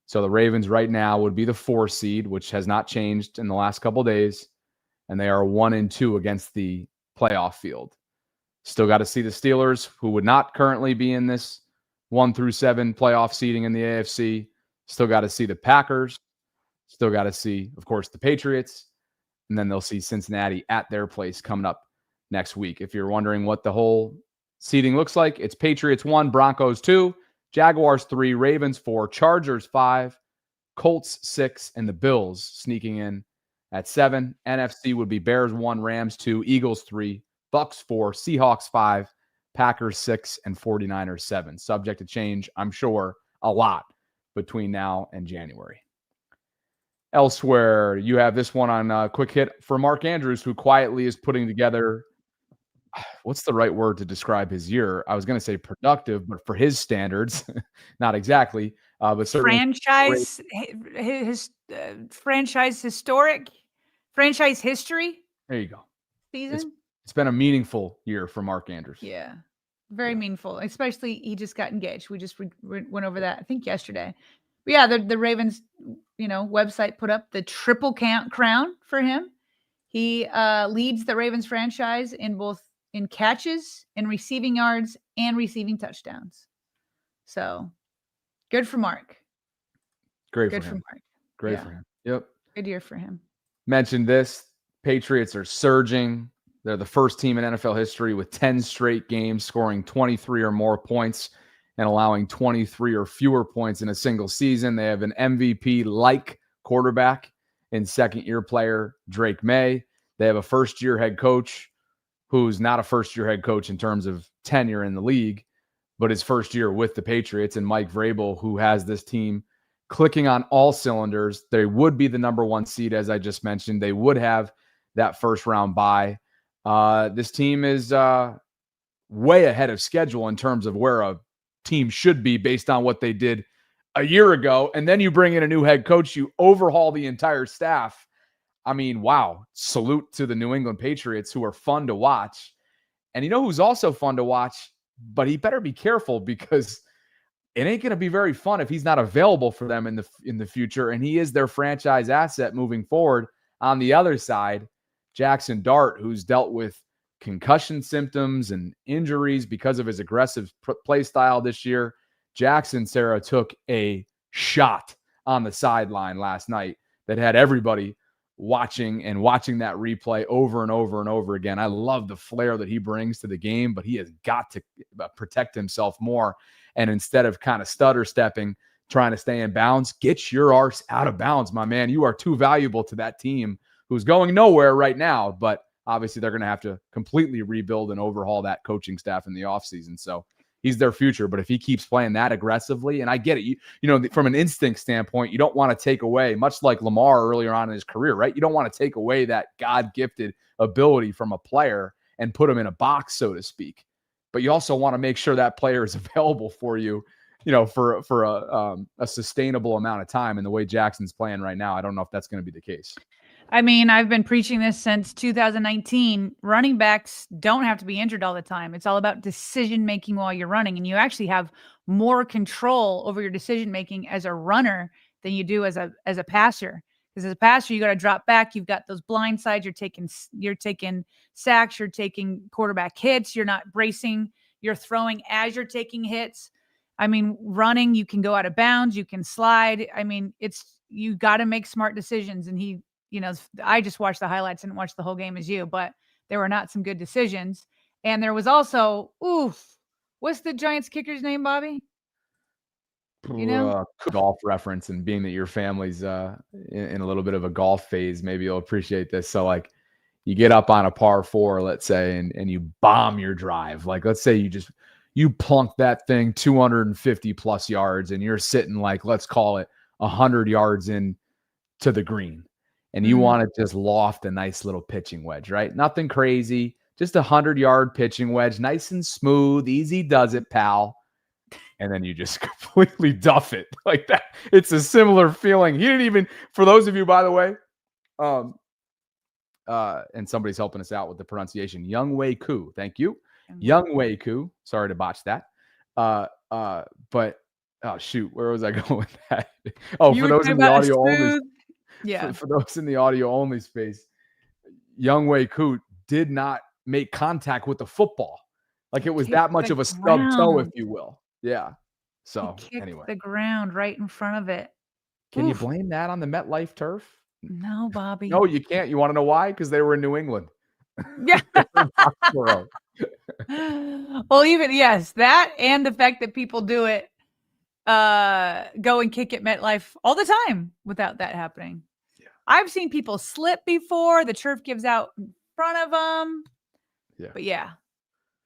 So the Ravens right now would be the 4 seed, which has not changed in the last couple of days. And they are 1-2 against the playoff field. Still got to see the Steelers, who would not currently be in this 1-7 playoff seeding in the AFC. Still got to see the Packers. Still got to see, of course, the Patriots. And then they'll see Cincinnati at their place coming up next week. If you're wondering what the whole seeding looks like, it's Patriots 1, Broncos 2, Jaguars 3, Ravens 4, Chargers 5, Colts 6, and the Bills sneaking in At 7, NFC would be Bears 1, Rams 2, Eagles 3, Bucks 4, Seahawks 5, Packers 6, and 49ers 7. Subject to change, I'm sure, a lot between now and January. Elsewhere, you have this one on quick hit for Mark Andrews, who quietly is putting together, what's the right word to describe his year? I was going to say productive, but for his standards, not exactly. But certainly franchise history there you go. season. It's been a meaningful year for Mark Andrews. Yeah, very meaningful. Especially he just got engaged. We just went over that I think yesterday. But yeah, the Ravens, website put up the triple crown for him. He leads the Ravens franchise in catches, in receiving yards, and receiving touchdowns. So good for Mark. Great Good for for him. Mark. Great for him. Yep. Good year for him. Mentioned this. Patriots are surging. They're the first team in NFL history with 10 straight games scoring 23 or more points and allowing 23 or fewer points in a single season. They have an MVP-like quarterback in second-year player Drake May. They have a first-year head coach who's not a first-year head coach in terms of tenure in the league, but his first year with the Patriots, and Mike Vrabel, who has this team clicking on all cylinders. They would be the number 1 seed, as I just mentioned. They would have that first-round bye. This team is way ahead of schedule in terms of where a team should be based on what they did a year ago. And then you bring in a new head coach, you overhaul the entire staff. I mean, wow. Salute to the New England Patriots, who are fun to watch. And you know who's also fun to watch, but he better be careful because it ain't going to be very fun if he's not available for them in the future. And he is their franchise asset moving forward. On the other side, Jackson Dart, who's dealt with concussion symptoms and injuries because of his aggressive play style this year. Jackson, Sarah, took a shot on the sideline last night that had everybody watching that replay over and over and over again. I love the flair that he brings to the game, but he has got to protect himself more. And instead of kind of stutter stepping, trying to stay in bounds, get your arse out of bounds, my man. You are too valuable to that team who's going nowhere right now, but obviously they're going to have to completely rebuild and overhaul that coaching staff in the offseason. So he's their future, but if he keeps playing that aggressively, and I get it, you know, from an instinct standpoint, you don't want to take away, much like Lamar earlier on in his career, right? You don't want to take away that God-gifted ability from a player and put him in a box, so to speak. But you also want to make sure that player is available for you, you know, for a sustainable amount of time. And the way Jackson's playing right now, I don't know if that's going to be the case. I mean, I've been preaching this since 2019. Running backs don't have to be injured all the time. It's all about decision-making while you're running. And you actually have more control over your decision-making as a runner than you do as a passer. Because as a passer, you got to drop back. You've got those blind sides. You're taking sacks. You're taking quarterback hits. You're not bracing. You're throwing as you're taking hits. I mean, running, you can go out of bounds. You can slide. I mean, you got to make smart decisions. And he, you know, I just watched the highlights and watched the whole game as you, but there were not some good decisions. And there was also, what's the Giants kicker's name, Bobby? You know, golf reference, and being that your family's in a little bit of a golf phase, maybe you'll appreciate this. So like you get up on a par 4, let's say, and you bomb your drive. Like, let's say you plunk that thing 250 plus yards and you're sitting like, let's call it 100 yards in to the green. And you want to just loft a nice little pitching wedge, right? Nothing crazy, just 100-yard pitching wedge, nice and smooth, easy does it, pal. And then you just completely duff it like that. It's a similar feeling. He didn't even, for those of you, by the way, and somebody's helping us out with the pronunciation, Younghoe Koo. Thank you. Younghoe Koo. Sorry to botch that. But, oh, shoot, where was I going with that? Oh, for those in the audio only. Yeah. For those in the audio only space, Younghoe Koo did not make contact with the football. Like it was that much of a stub toe, if you will. Yeah. So anyway, the ground right in front of it. Can you blame that on the MetLife turf? No, Bobby. No, you can't. You want to know why? Because they were in New England. Yeah. Well, yes, that and the fact that people do it, go and kick at MetLife all the time without that happening. I've seen people slip before. The turf gives out in front of them. Yeah. But yeah,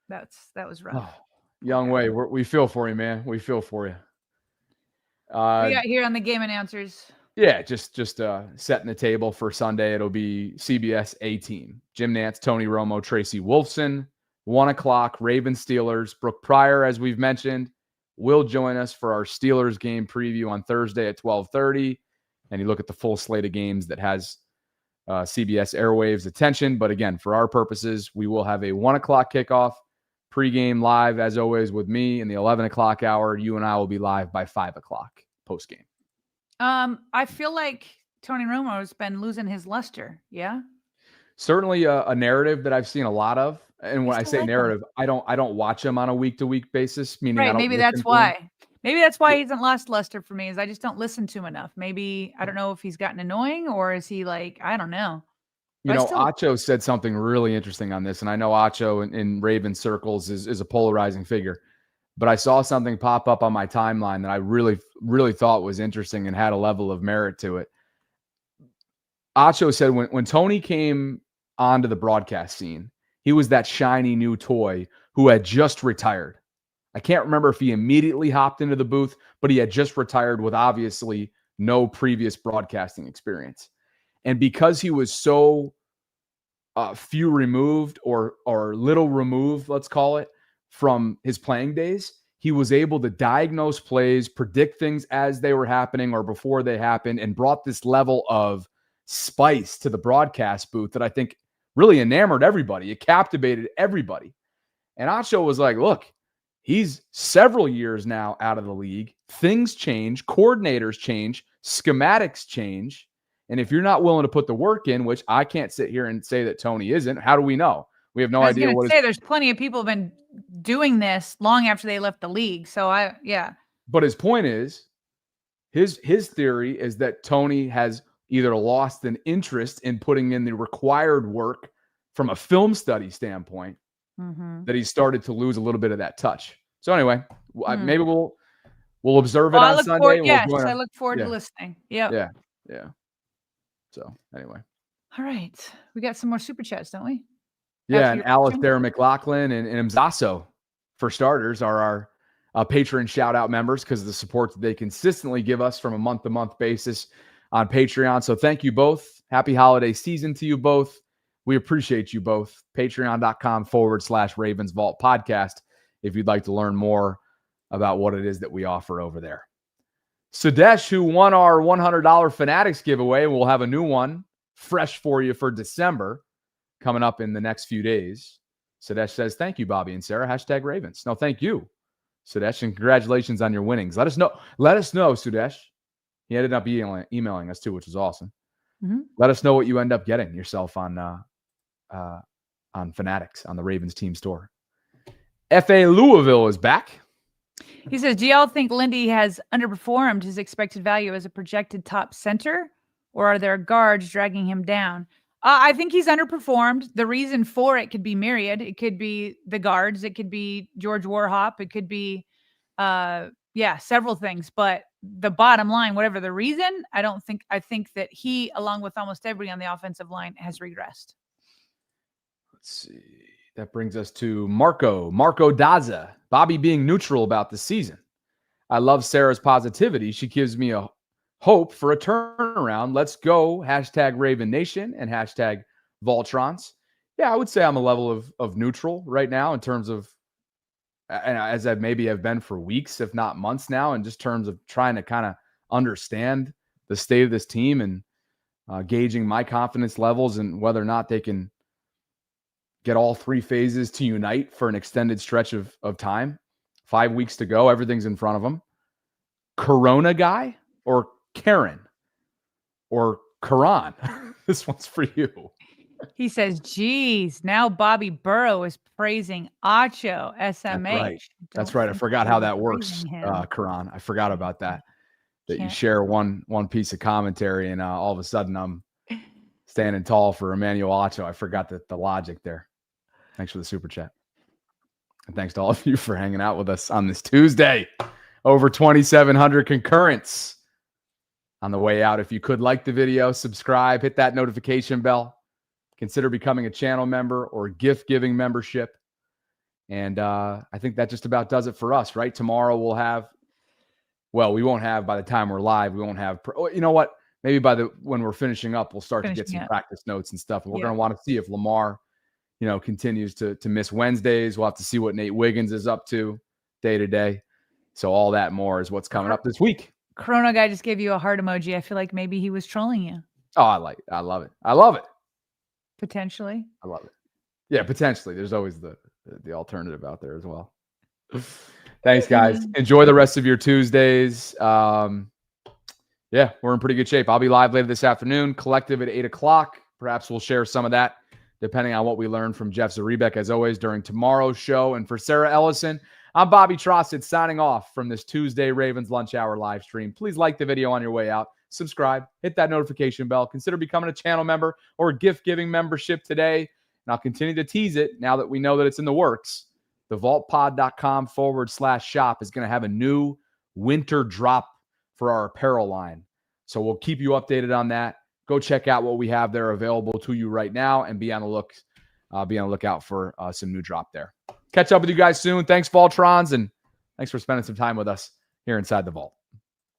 that was rough. Oh, Young Wei, we feel for you, man. We feel for you. What we got here on the game announcers. Yeah, just setting the table for Sunday. It'll be CBS A-Team. Jim Nantz, Tony Romo, Tracy Wolfson. 1 o'clock, Ravens Steelers. Brooke Pryor, as we've mentioned, will join us for our Steelers game preview on Thursday at 12:30. And you look at the full slate of games that has CBS Airwaves attention. But again, for our purposes, we will have a 1 o'clock kickoff, pregame live, as always, with me in the 11 o'clock hour. You and I will be live by 5 o'clock postgame. I feel like Tony Romo has been losing his luster. Yeah. Certainly a narrative that I've seen a lot of. And when I still say like narrative, I don't watch him on a week-to-week basis, meaning I Right. don't Maybe listen that's to him. why. Maybe that's why he hasn't lost luster for me, is I just don't listen to him enough. Maybe I don't know if he's gotten annoying or is he like, I don't know. You But I know, still- Acho said something really interesting on this, and I know Acho in Raven circles is a polarizing figure. But I saw something pop up on my timeline that I really, really thought was interesting and had a level of merit to it. Acho said when Tony came onto the broadcast scene, he was that shiny new toy who had just retired. I can't remember if he immediately hopped into the booth, but he had just retired with obviously no previous broadcasting experience. And because he was so few removed or little removed, let's call it, from his playing days, he was able to diagnose plays, predict things as they were happening or before they happened, and brought this level of spice to the broadcast booth that I think really enamored everybody. It captivated everybody. And Acho was like, look, he's several years now out of the league. Things change, coordinators change, schematics change. And if you're not willing to put the work in, which I can't sit here and say that Tony isn't, how do we know? We have no idea what I was going to say, there's plenty of people have been doing this long after they left the league. So yeah. But his point is, his theory is that Tony has either lost an interest in putting in the required work from a film study standpoint, that he started to lose a little bit of that touch. So anyway, maybe we'll observe it on Sunday. I look forward to listening. Yeah. So anyway. All right. We got some more super chats, don't we? Yeah, and Alistair McLaughlin and Mzaso, for starters, are our patron shout-out members because of the support that they consistently give us from a month-to-month basis on Patreon. So thank you both. Happy holiday season to you both. We appreciate you both. Patreon.com/RavensVault podcast if you'd like to learn more about what it is that we offer over there. Sudesh, who won our $100 Fanatics giveaway, will have a new one fresh for you for December coming up in the next few days. Sudesh says, thank you, Bobby and Sarah. #Ravens. No, thank you, Sudesh, and congratulations on your winnings. Let us know, Sudesh. He ended up emailing us too, which was awesome. Mm-hmm. Let us know what you end up getting yourself on Fanatics on the Ravens team store. F.A. Louisville is back. He says, do y'all think Lindy has underperformed his expected value as a projected top center, or are there guards dragging him down? I think he's underperformed. The reason for it could be myriad. It could be the guards. It could be George Warhop. It could be, several things. But the bottom line, whatever the reason, I think that he, along with almost everybody on the offensive line, has regressed. Let's see. That brings us to Marco Daza. Bobby being neutral about the season. I love Sarah's positivity. She gives me a hope for a turnaround. Let's go. #Raven Nation and #VAULTRONs. Yeah, I would say I'm a level of neutral right now in terms of, and as I maybe have been for weeks, if not months now, in just terms of trying to kind of understand the state of this team and gauging my confidence levels and whether or not they can get all three phases to unite for an extended stretch of time. 5 weeks to go. Everything's in front of them. Corona guy or Karen or Karan? This one's for you. He says, geez, now Bobby Burrow is praising Acho, SMH. That's right. I forgot how that works, Karan. I forgot about that. You share one piece of commentary and all of a sudden I'm standing tall for Emmanuel Acho. I forgot the logic there. Thanks for the super chat. And thanks to all of you for hanging out with us on this Tuesday. Over 2,700 concurrents. on the way out. If you could like the video, subscribe, hit that notification bell, consider becoming a channel member or gift giving membership. And I think that just about does it for us, right? Tomorrow we'll have, well, we won't have by the time we're live, we won't have, you know what? Maybe when we're finishing up, we'll start to get some practice notes and stuff. And we're going to want to see if Lamar, continues to miss Wednesdays. We'll have to see what Nate Wiggins is up to day to day. So all that more is what's coming up this week. Corona guy just gave you a heart emoji. I feel like maybe he was trolling you. Oh, I love it. I love it. Potentially. I love it. Yeah, potentially. There's always the alternative out there as well. Thanks, guys. Enjoy the rest of your Tuesdays. Yeah, we're in pretty good shape. I'll be live later this afternoon, collective at 8 o'clock. Perhaps we'll share some of that depending on what we learn from Jeff Zaribek, as always, during tomorrow's show. And for Sarah Ellison, I'm Bobby Trossett signing off from this Tuesday Ravens Lunch Hour live stream. Please like the video on your way out. Subscribe. Hit that notification bell. Consider becoming a channel member or a gift-giving membership today. And I'll continue to tease it now that we know that it's in the works. The vaultpod.com/shop is going to have a new winter drop for our apparel line. So we'll keep you updated on that. Go check out what we have there available to you right now and be on the lookout for some new drop there. Catch up with you guys soon. Thanks, Vaultrons, and thanks for spending some time with us here inside the vault.